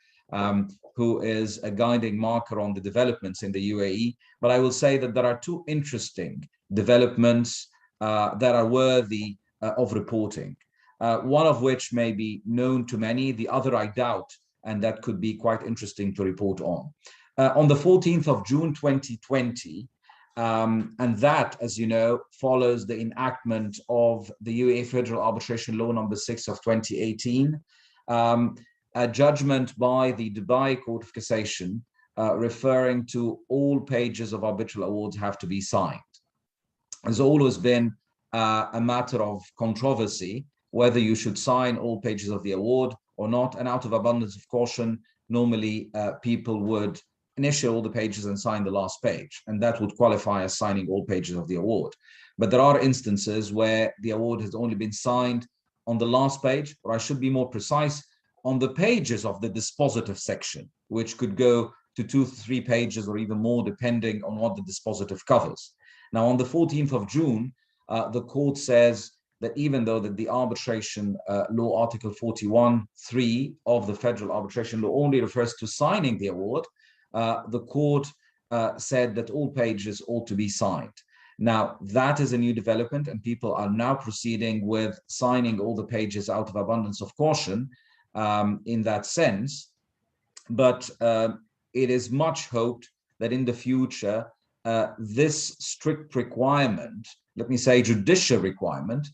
who is a guiding marker on the developments in the UAE. But I will say that there are 2 interesting developments that are worthy of reporting, one of which may be known to many, the other I doubt, and that could be quite interesting to report on. On the 14th of June 2020, and that, as you know, follows the enactment of the UAE Federal Arbitration Law number 6 of 2018, a judgment by the Dubai Court of Cassation referring to all pages of arbitral awards have to be signed. There's always been a matter of controversy whether you should sign all pages of the award or not, and out of abundance of caution, normally people would initial all the pages and sign the last page, and that would qualify as signing all pages of the award. But there are instances where the award has only been signed on the last page, or I should be more precise, on the pages of the dispositive section, which could go to 2 to 3 pages or even more, depending on what the dispositive covers. Now, on the 14th of June, the court says that even though that the arbitration law article 41(3) of the Federal Arbitration Law only refers to signing the award, the court said that all pages ought to be signed. Now, that is a new development, and people are now proceeding with signing all the pages out of abundance of caution in that sense. But it is much hoped that in the future, this strict requirement, let me say judicial requirement,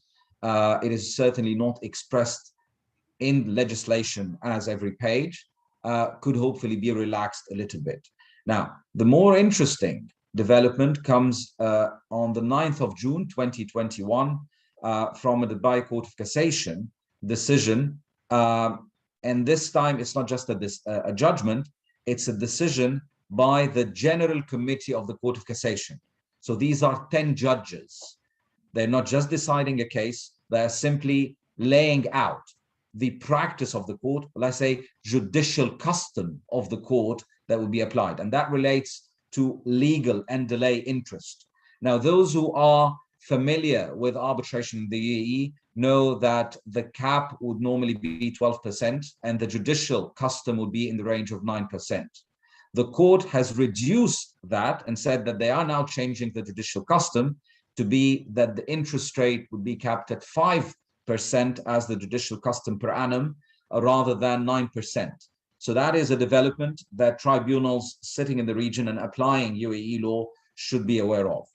it is certainly not expressed in legislation as every page, could hopefully be relaxed a little bit. Now, the more interesting development comes on the 9th of June, 2021, from the Dubai Court of Cassation decision. And this time, it's not just a judgment, it's a decision by the General Committee of the Court of Cassation. So these are 10 judges. They're not just deciding a case, they're simply laying out the practice of the court, let's say judicial custom of the court that will be applied. And that relates to legal and delay interest. Now, those who are familiar with arbitration in the UAE know that the cap would normally be 12% and the judicial custom would be in the range of 9%. The court has reduced that and said that they are now changing the judicial custom to be that the interest rate would be capped at 5% as the judicial custom per annum, rather than 9%. So that is a development that tribunals sitting in the region and applying UAE law should be aware of.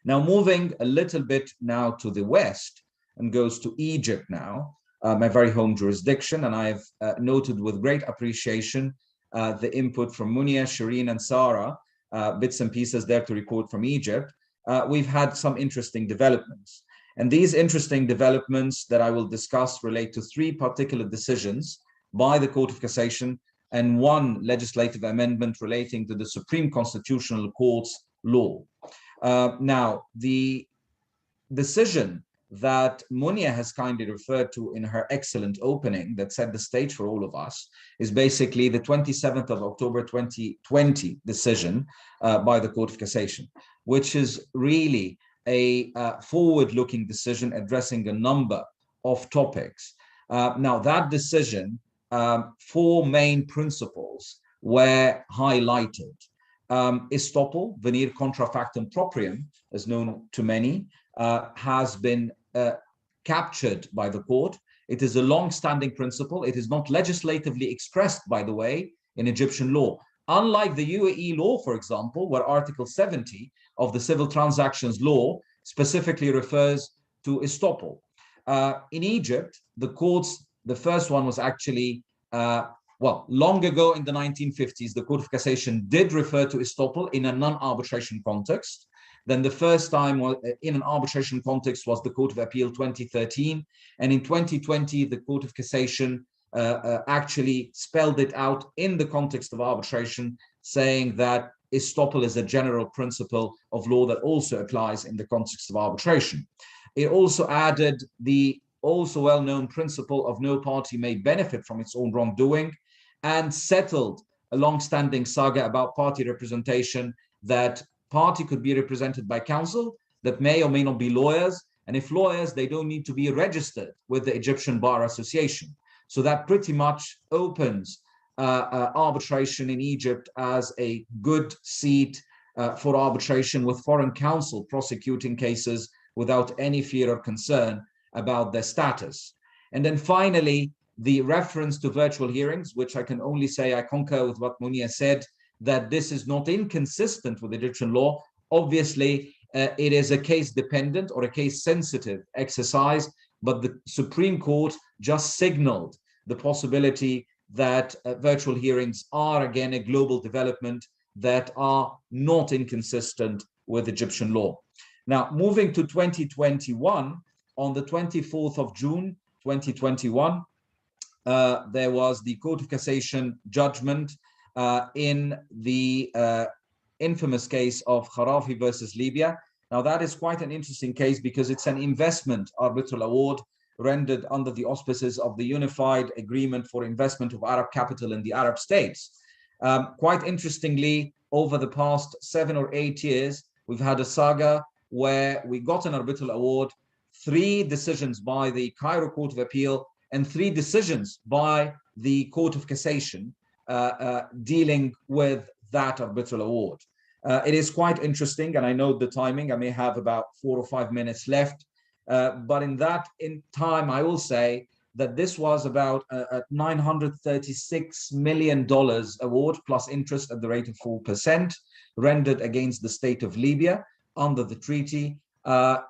Now, moving a little bit now to the West and goes to Egypt now, my very home jurisdiction, and I've noted with great appreciation the input from Munya, Shireen, and Sarah, bits and pieces there to report from Egypt. We've had some interesting developments. And these interesting developments that I will discuss relate to 3 particular decisions by the Court of Cassation and 1 legislative amendment relating to the Supreme Constitutional Court's law. Now, the decision that Munya has kindly referred to in her excellent opening that set the stage for all of us is basically the 27th of October 2020 decision by the Court of Cassation, which is really a forward-looking decision addressing a number of topics. Now, that decision, 4 main principles were highlighted. Estoppel, venire contra factum proprium, as known to many, has been captured by the court. It is a long-standing principle. It is not legislatively expressed, by the way, in Egyptian law. Unlike the UAE law, for example, where Article 70 of the Civil Transactions Law specifically refers to estoppel. In Egypt, the courts, the first one was actually, well, long ago in the 1950s, the Court of Cassation did refer to estoppel in a non-arbitration context. Then the first time in an arbitration context was the Court of Appeal 2013. And in 2020, the Court of Cassation actually spelled it out in the context of arbitration, saying that estoppel is a general principle of law that also applies in the context of arbitration. It also added the also well-known principle of no party may benefit from its own wrongdoing, and settled a long-standing saga about party representation, that party could be represented by counsel that may or may not be lawyers, and if lawyers, they don't need to be registered with the Egyptian Bar Association. So that pretty much opens arbitration in Egypt as a good seat for arbitration, with foreign counsel prosecuting cases without any fear or concern about their status. And then finally, the reference to virtual hearings, which I can only say I concur with what Munya said, that this is not inconsistent with Egyptian law. Obviously, it is a case-dependent or a case-sensitive exercise, but the Supreme Court just signaled the possibility that virtual hearings are, again, a global development that are not inconsistent with Egyptian law. Now, moving to 2021, on the 24th of June, 2021, there was the Court of Cassation judgment in the infamous case of Kharafi versus Libya. Now, that is quite an interesting case because it's an investment arbitral award rendered under the auspices of the Unified Agreement for Investment of Arab Capital in the Arab States. Quite interestingly, over the past 7 or 8 years, we've had a saga where we got an arbitral award, 3 decisions by the Cairo Court of Appeal, and 3 decisions by the Court of Cassation dealing with that arbitral award. It is quite interesting, and I know the timing. I may have about 4 or 5 minutes left, but in time, I will say that this was about a $936 million award plus interest at the rate of 4%, rendered against the state of Libya under the treaty.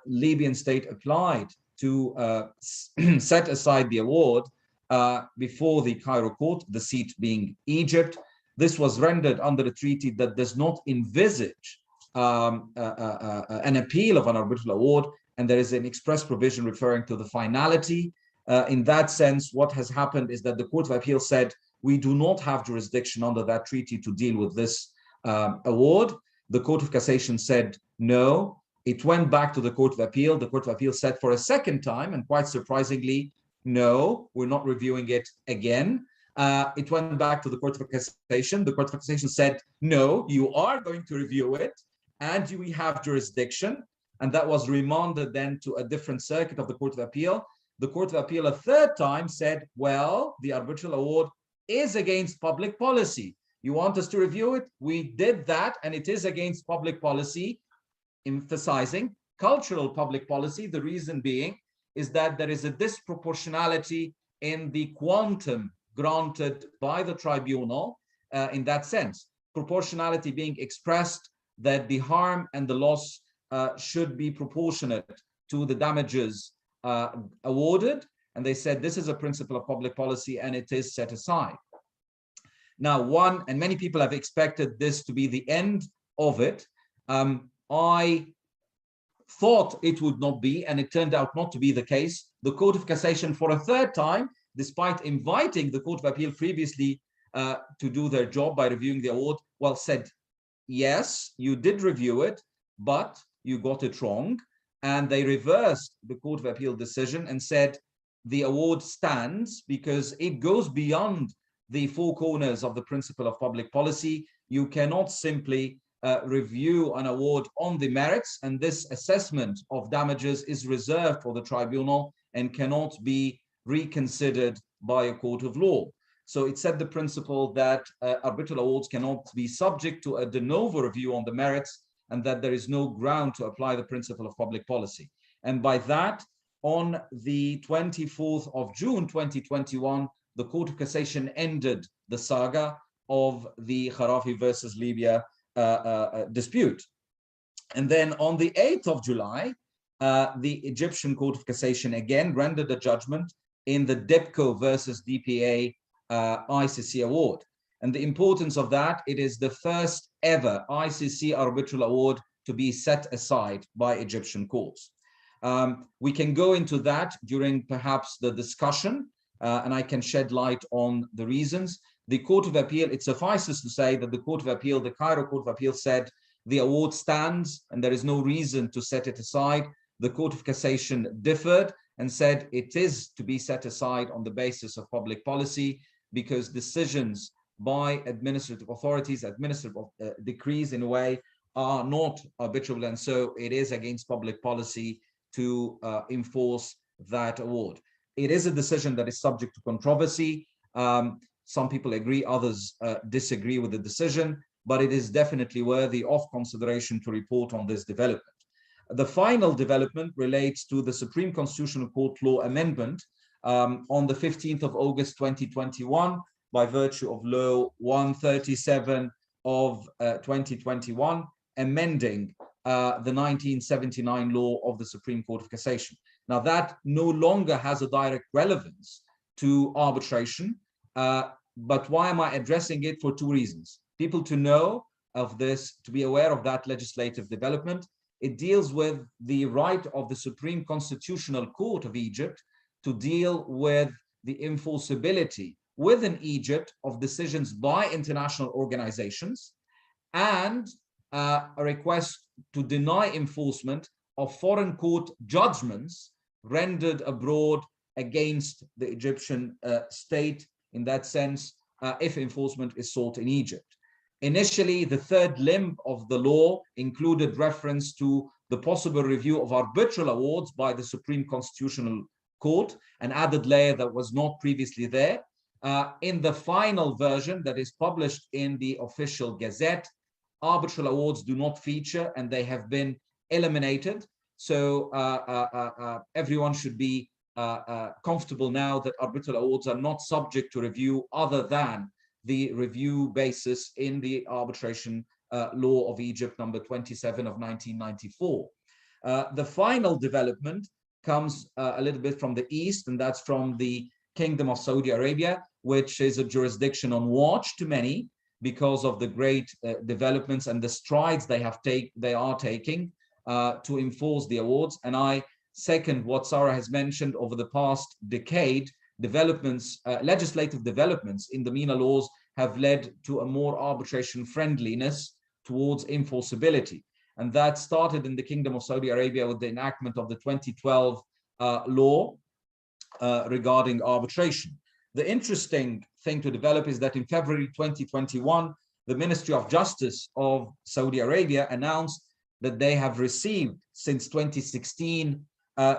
Libyan state applied to set aside the award before the Cairo court, the seat being Egypt. this was rendered under a treaty that does not envisage an appeal of an arbitral award, and there is an express provision referring to the finality. In that sense, what has happened is that the Court of Appeal said, we do not have jurisdiction under that treaty to deal with this award. The Court of Cassation said no. It went back to the Court of Appeal. The Court of Appeal said for a second time, and quite surprisingly, no, we're not reviewing it again. It went back to the Court of Cassation. The Court of Cassation said, no, you are going to review it, and we have jurisdiction. And that was remanded then to a different circuit of the Court of Appeal. The Court of Appeal a third time said, well, the arbitral award is against public policy. You want us to review it? We did that, and it is against public policy, emphasizing cultural public policy. The reason being is that there is a disproportionality in the quantum granted by the tribunal in that sense. Proportionality being expressed that the harm and the loss should be proportionate to the damages awarded. And they said this is a principle of public policy and it is set aside. Now, many people have expected this to be the end of it. I thought it would not be, and it turned out not to be the case. The Court of Cassation, for a third time, despite inviting the Court of Appeal previously to do their job by reviewing the award, well, said, yes, you did review it, but you got it wrong. And they reversed the Court of Appeal decision and said the award stands because it goes beyond the four corners of the principle of public policy. You cannot simply review an award on the merits, and this assessment of damages is reserved for the tribunal and cannot be reconsidered by a court of law. So it set the principle that arbitral awards cannot be subject to a de novo review on the merits, and that there is no ground to apply the principle of public policy. And by that, on the 24th of June 2021, the Court of Cassation ended the saga of the Kharafi versus Libya dispute. And then on the 8th of July, the Egyptian Court of Cassation again rendered a judgment in the DEPCO versus DPA ICC award. And the importance of that, it is the first ever ICC arbitral award to be set aside by Egyptian courts. We can go into that during perhaps the discussion, and I can shed light on the reasons. The Court of Appeal, it suffices to say that the Court of Appeal, the Cairo Court of Appeal said the award stands and there is no reason to set it aside. The Court of Cassation differed and said it is to be set aside on the basis of public policy because decisions by administrative authorities, administrative decrees in a way, are not arbitrable, and so it is against public policy to enforce that award. It is a decision that is subject to controversy. Some people agree, others disagree with the decision, but it is definitely worthy of consideration to report on this development. The final development relates to the Supreme Constitutional Court law amendment on the 15th of August 2021 by virtue of Law 137 of 2021, amending the 1979 law of the Supreme Court of Cassation. Now that no longer has a direct relevance to arbitration, but why am I addressing it? For two reasons. People to know of this, to be aware of that legislative development. It deals with the right of the Supreme Constitutional Court of Egypt to deal with the enforceability within Egypt of decisions by international organizations and a request to deny enforcement of foreign court judgments rendered abroad against the Egyptian state in that sense, if enforcement is sought in Egypt. Initially, the third limb of the law included reference to the possible review of arbitral awards by the Supreme Constitutional Court, an added layer that was not previously there. In the final version that is published in the official Gazette, arbitral awards do not feature and they have been eliminated. So everyone should be comfortable now that arbitral awards are not subject to review other than the review basis in the arbitration law of Egypt number 27 of 1994. The final development comes a little bit from the east, and that's from the Kingdom of Saudi Arabia, which is a jurisdiction on watch to many. because of the great developments and the strides they are taking to enforce the awards. And I second what Sarah has mentioned. Over the past decade, developments, legislative developments in the MENA laws have led to a more arbitration friendliness towards enforceability. And that started in the Kingdom of Saudi Arabia with the enactment of the 2012 law regarding arbitration. The interesting thing to develop is that in February 2021, the Ministry of Justice of Saudi Arabia announced that they have received since 2016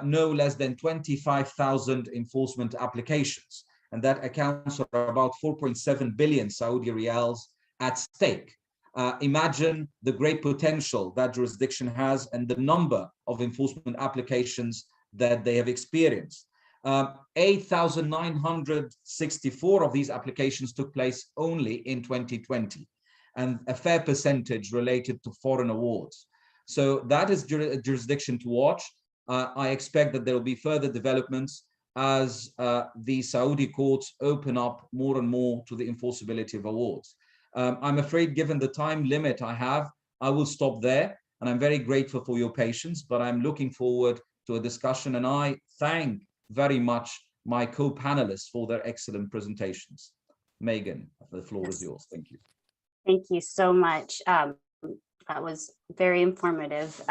no less than 25,000 enforcement applications. And that accounts for about 4.7 billion Saudi riyals at stake. Imagine the great potential that jurisdiction has and the number of enforcement applications that they have experienced. 8,964 of these applications took place only in 2020, and a fair percentage related to foreign awards. So that is a jurisdiction to watch. I expect that there will be further developments as the Saudi courts open up more and more to the enforceability of awards. I'm afraid, given the time limit I have, I will stop there. And I'm very grateful for your patience, but I'm looking forward to a discussion. And I thank very much my co-panelists for their excellent presentations. Megan, the floor is yours. Thank you. Thank you so much. That was very informative.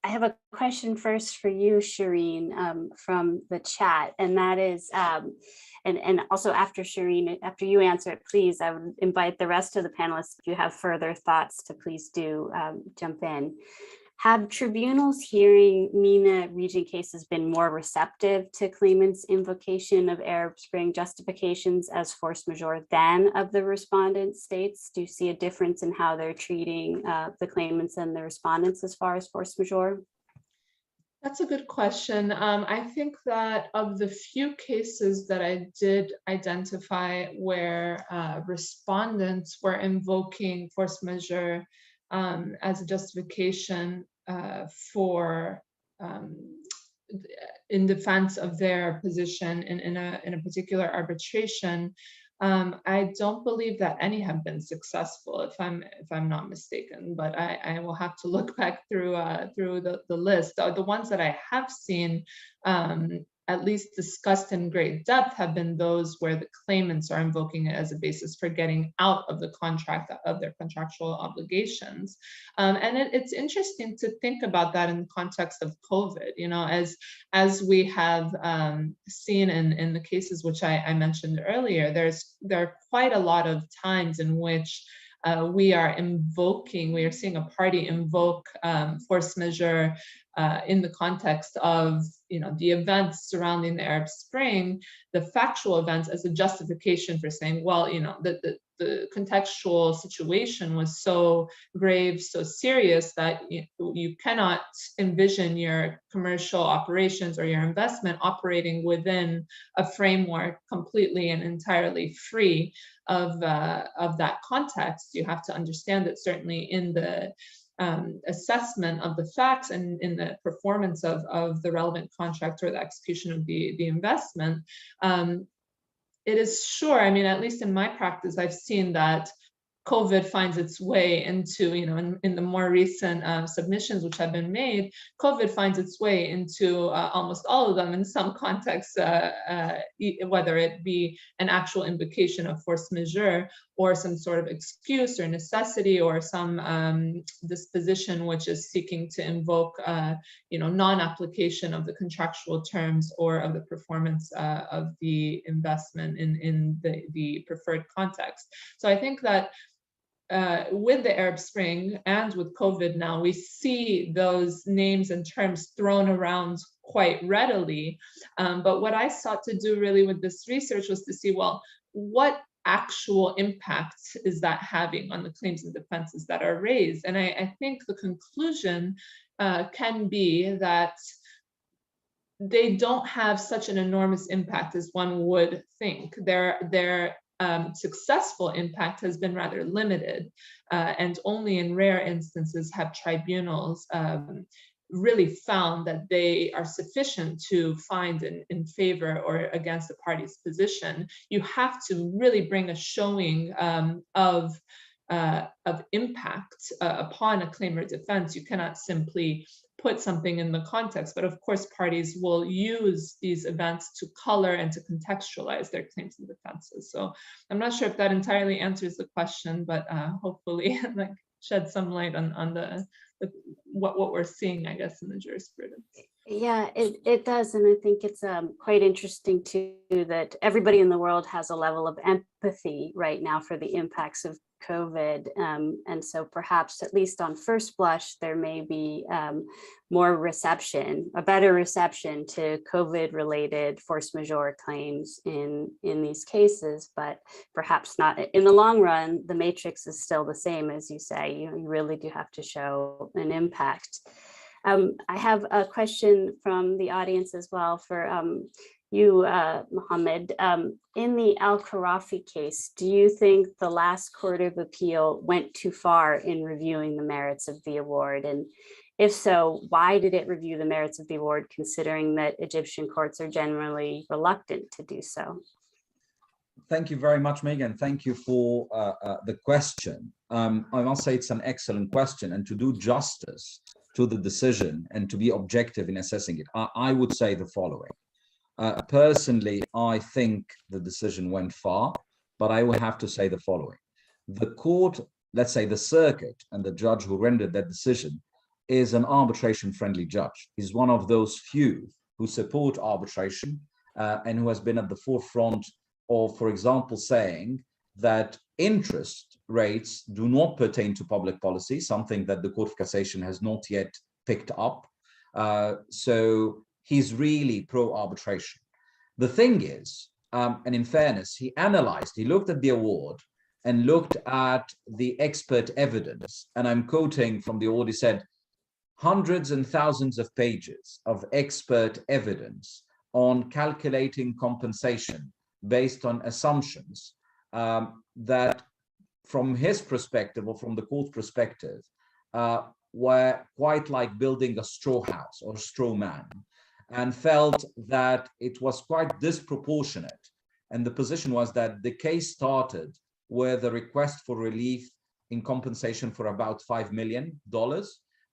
I have a question first for you, Shireen, from the chat, and that is, and also after Shireen, after you answer it, please, I would invite the rest of the panelists, if you have further thoughts, to please do jump in. Have tribunals hearing MENA region cases been more receptive to claimants' invocation of Arab Spring justifications as force majeure than of the respondent states? Do you see a difference in how they're treating the claimants and the respondents as far as force majeure? That's a good question. I think that of the few cases that I did identify where respondents were invoking force majeure as a justification for in defense of their position in a particular arbitration, I don't believe that any have been successful, if I'm not mistaken. But I will have to look back through the list. The ones that I have seen, at least discussed in great depth, have been those where the claimants are invoking it as a basis for getting out of the contract, of their contractual obligations. And it's interesting to think about that in the context of COVID, you know, as we have seen in the cases which I mentioned earlier, there are quite a lot of times in which we are seeing a party invoke force majeure in the context of, you know, the events surrounding the Arab Spring, the factual events, as a justification for saying, well, you know, the contextual situation was so grave, so serious that you cannot envision your commercial operations or your investment operating within a framework completely and entirely free of that context. You have to understand that certainly in the assessment of the facts and in the performance of the relevant contract or the execution of the investment, it is sure, I mean, at least in my practice, I've seen that COVID finds its way into, you know, in the more recent submissions which have been made, COVID finds its way into almost all of them in some context, whether it be an actual invocation of force majeure or some sort of excuse or necessity or some disposition which is seeking to invoke, you know, non-application of the contractual terms or of the performance of the investment in the preferred context. So I think that with the Arab Spring and with COVID now, we see those names and terms thrown around quite readily. But what I sought to do really with this research was to see, well, what actual impact is that having on the claims and defenses that are raised? And I think the conclusion can be that they don't have such an enormous impact as one would think. Their successful impact has been rather limited, and only in rare instances have tribunals really found that they are sufficient to find in favor or against the party's position, you have to really bring a showing of impact upon a claim or defense. You cannot simply put something in the context, but of course parties will use these events to color and to contextualize their claims and defenses. So I'm not sure if that entirely answers the question, but hopefully like shed some light on what we're seeing, I guess, in the jurisprudence. Yeah, it does. And I think it's quite interesting too that everybody in the world has a level of empathy right now for the impacts of COVID. And so perhaps, at least on first blush, there may be more reception, a better reception to COVID-related force majeure claims in these cases, but perhaps not. In the long run, the matrix is still the same, as you say. You really do have to show an impact. I have a question from the audience as well for you, Mohammed. In the Al-Kharafi case, do you think the last Court of Appeal went too far in reviewing the merits of the award? And if so, why did it review the merits of the award, considering that Egyptian courts are generally reluctant to do so? Thank you very much, Megan. Thank you for the question. I must say it's an excellent question, and to do justice to the decision and to be objective in assessing it, I would say the following. Personally, I think the decision went far, but I will have to say the following. The court, let's say the circuit, and the judge who rendered that decision is an arbitration-friendly judge. He's one of those few who support arbitration and who has been at the forefront of, for example, saying that interest rates do not pertain to public policy, something that the Court of Cassation has not yet picked up. So he's really pro-arbitration. The thing is, and in fairness, he looked at the award and looked at the expert evidence. And I'm quoting from the award, he said, hundreds and thousands of pages of expert evidence on calculating compensation based on assumptions that from his perspective or from the court's perspective were quite like building a straw house or straw man, and felt that it was quite disproportionate. And the position was that the case started with a request for relief in compensation for about $5 million.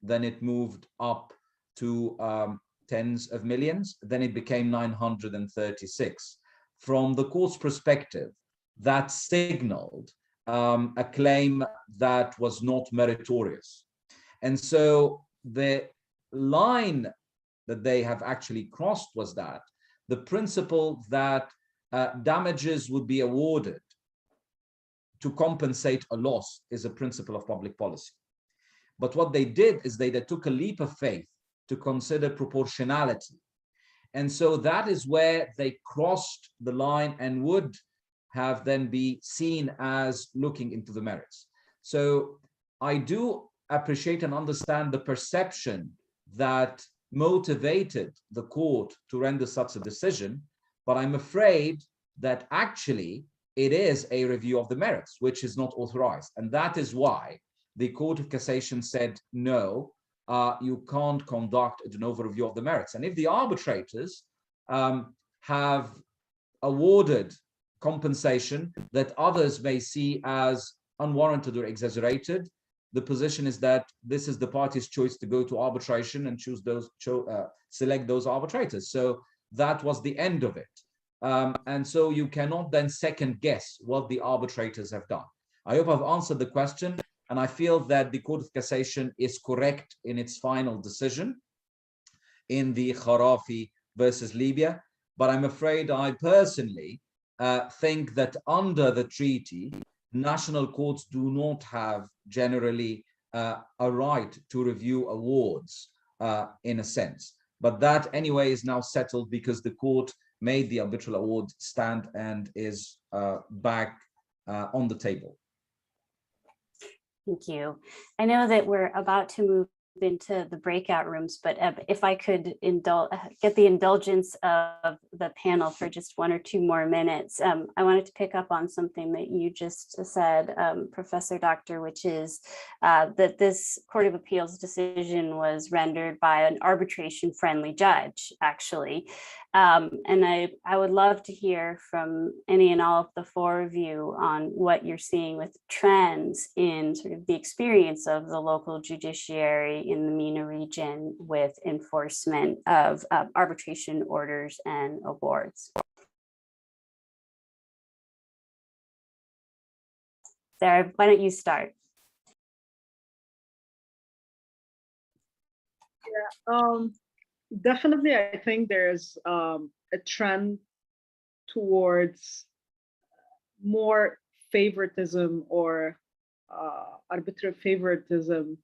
Then it moved up to tens of millions. Then it became 936. From the court's perspective, that signaled a claim that was not meritorious. And so the line that they have actually crossed was that the principle that damages would be awarded to compensate a loss is a principle of public policy. But what they did is they took a leap of faith to consider proportionality. And so that is where they crossed the line and would have then be seen as looking into the merits. So I do appreciate and understand the perception that motivated the court to render such a decision, but I'm afraid that actually it is a review of the merits, which is not authorized. And that is why the Court of Cassation said, no, you can't conduct an overview of the merits. And if the arbitrators have awarded compensation that others may see as unwarranted or exaggerated, the position is that this is the party's choice to go to arbitration and choose those, select those arbitrators. So that was the end of it. And so you cannot then second guess what the arbitrators have done. I hope I've answered the question, and I feel that the Court of Cassation is correct in its final decision in the Kharafi versus Libya. But I'm afraid I personally think that under the treaty, national courts do not have generally a right to review awards in a sense. But that anyway is now settled because the court made the arbitral award stand and is back on the table. Thank you. I know that we're about to move into the breakout rooms, but if I could get the indulgence of the panel for just 1 or 2 more minutes, I wanted to pick up on something that you just said, Professor Doctor, which is that this Court of Appeals decision was rendered by an arbitration-friendly judge, actually. And I would love to hear from any and all of the 4 of you on what you're seeing with trends in sort of the experience of the local judiciary in the MENA region with enforcement of arbitration orders and awards. Sarah, why don't you start? Yeah, definitely, I think there's a trend towards more favoritism or arbitrary favoritism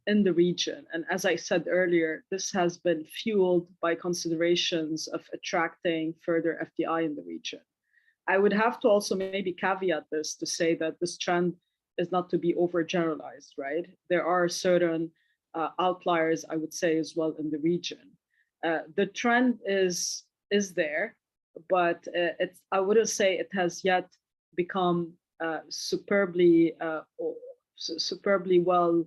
in the region. And as I said earlier, this has been fueled by considerations of attracting further FDI in the region. I would have to also maybe caveat this to say that this trend is not to be overgeneralized, right? There are certain outliers, I would say, as well in the region. The trend is there, but I wouldn't say it has yet become superbly well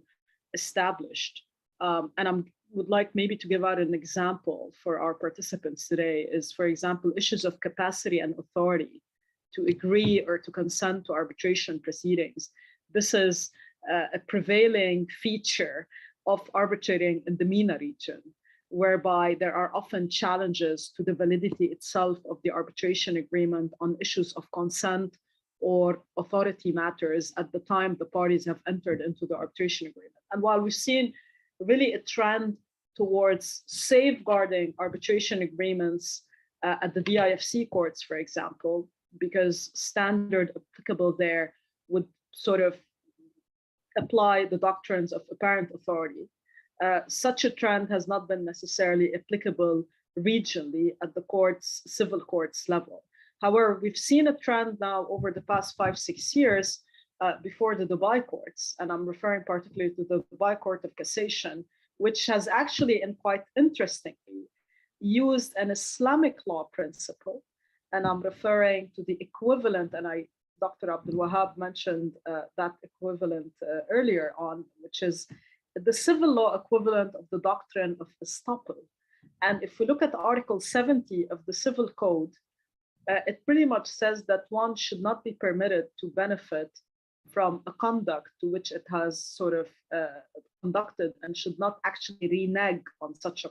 established. And I would like maybe to give out an example for our participants today is, for example, issues of capacity and authority to agree or to consent to arbitration proceedings. This is a prevailing feature of arbitrating in the MENA region, whereby there are often challenges to the validity itself of the arbitration agreement on issues of consent or authority matters at the time the parties have entered into the arbitration agreement. And while we've seen really a trend towards safeguarding arbitration agreements at the DIFC courts, for example, because standard applicable there would sort of apply the doctrines of apparent authority. Such a trend has not been necessarily applicable regionally at the courts, civil courts level. However, we've seen a trend now over the past 5-6 years before the Dubai courts, and I'm referring particularly to the Dubai Court of Cassation, which has actually, and quite interestingly, used an Islamic law principle, and I'm referring to the equivalent, and Dr. Abdul Wahab mentioned that equivalent earlier on, which is the civil law equivalent of the doctrine of estoppel. And if we look at Article 70 of the Civil Code, it pretty much says that one should not be permitted to benefit from a conduct to which it has sort of conducted and should not actually renege on such a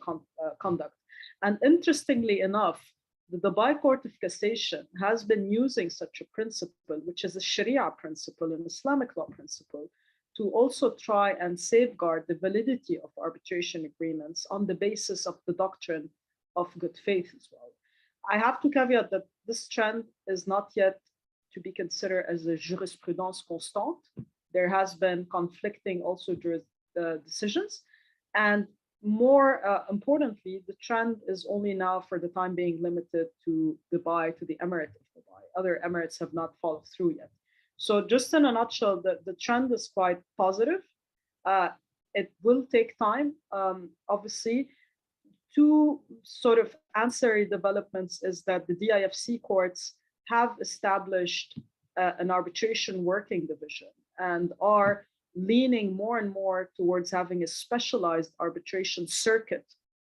conduct. And interestingly enough, the Dubai Court of Cassation has been using such a principle, which is a Sharia principle, an Islamic law principle, to also try and safeguard the validity of arbitration agreements on the basis of the doctrine of good faith as well. I have to caveat that this trend is not yet to be considered as a jurisprudence constante. There has been conflicting also decisions. And more importantly, the trend is only now for the time being limited to Dubai, to the Emirate of Dubai. Other Emirates have not followed through yet. So just in a nutshell, the trend is quite positive. It will take time, obviously. Two sort of ancillary developments is that the DIFC courts have established an arbitration working division and are leaning more and more towards having a specialized arbitration circuit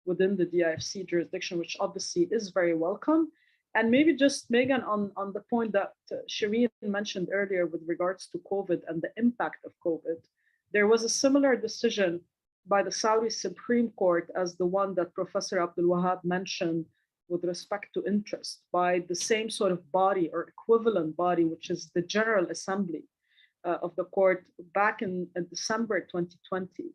within the DIFC jurisdiction, which obviously is very welcome. And maybe just, Megan, on the point that Shireen mentioned earlier with regards to COVID and the impact of COVID, there was a similar decision by the Saudi Supreme Court as the one that Professor Abdul Wahab mentioned with respect to interest, by the same sort of body or equivalent body, which is the General Assembly of the court back in December 2020,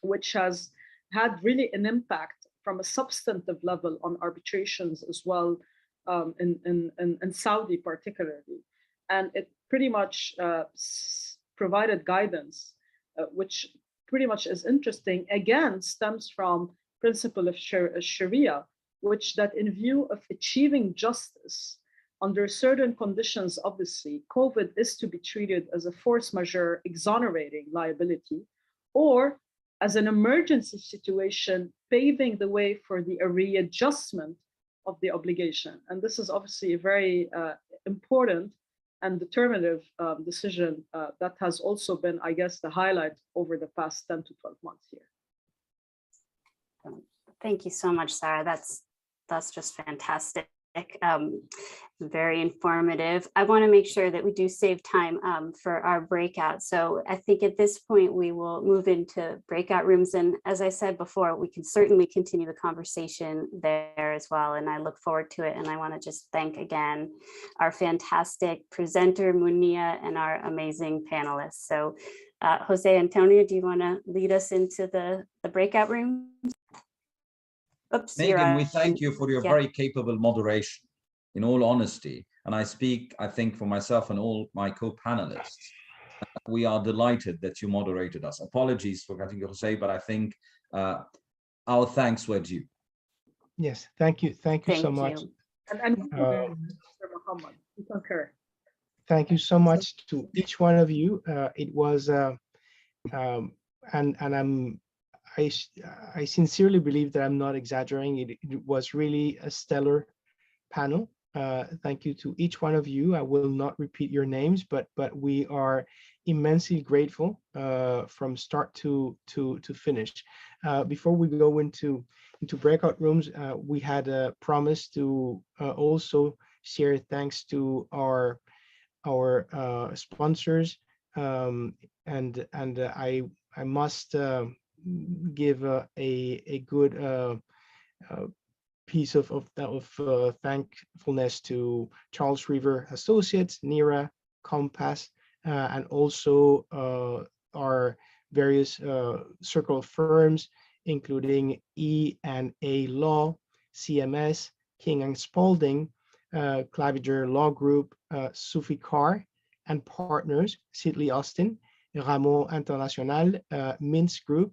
which has had really an impact from a substantive level on arbitrations as well in Saudi particularly. And it pretty much provided guidance, which pretty much is interesting, again, stems from principle of Sharia, which that in view of achieving justice under certain conditions, obviously, COVID is to be treated as a force majeure exonerating liability, or as an emergency situation, paving the way for the readjustment of the obligation. And this is obviously a very important and determinative decision that has also been, I guess, the highlight over the past 10 to 12 months here. Thank you so much, Sarah. That's just fantastic. Very informative. I want to make sure that we do save time for our breakout. So I think at this point we will move into breakout rooms. And as I said before, we can certainly continue the conversation there as well. And I look forward to it. And I want to just thank again our fantastic presenter, Munya, and our amazing panelists. So Jose Antonio, do you want to lead us into the breakout rooms? Oops, Megan, we thank you for your very capable moderation, in all honesty. And I speak, I think, for myself and all my co-panelists. We are delighted that you moderated us. Apologies for cutting you, Jose, but I think our thanks were due. Yes, thank you. Thank you so much. And Mr. Muhammad, we concur. Thank you so much to each one of you. It was, I sincerely believe that I'm not exaggerating. It was really a stellar panel. Thank you to each one of you. I will not repeat your names, but we are immensely grateful from start to finish. Before we go into breakout rooms, we had a promise to also share thanks to our sponsors, and I must give a good piece of thankfulness to Charles River Associates, NERA, Compass, and also our various circle of firms, including E&A Law, CMS, King and Spalding, Claviger Law Group, Sufi Carr, and partners, Sidley Austin, Ramon International, Mintz Group,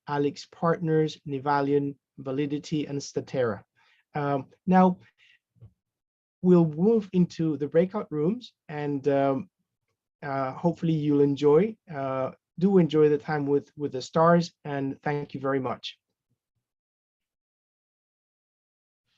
Alex Partners, Nivalian, Validity, and Statera. Now, we'll move into the breakout rooms, and hopefully you'll enjoy. Do enjoy the time with the stars, and thank you very much.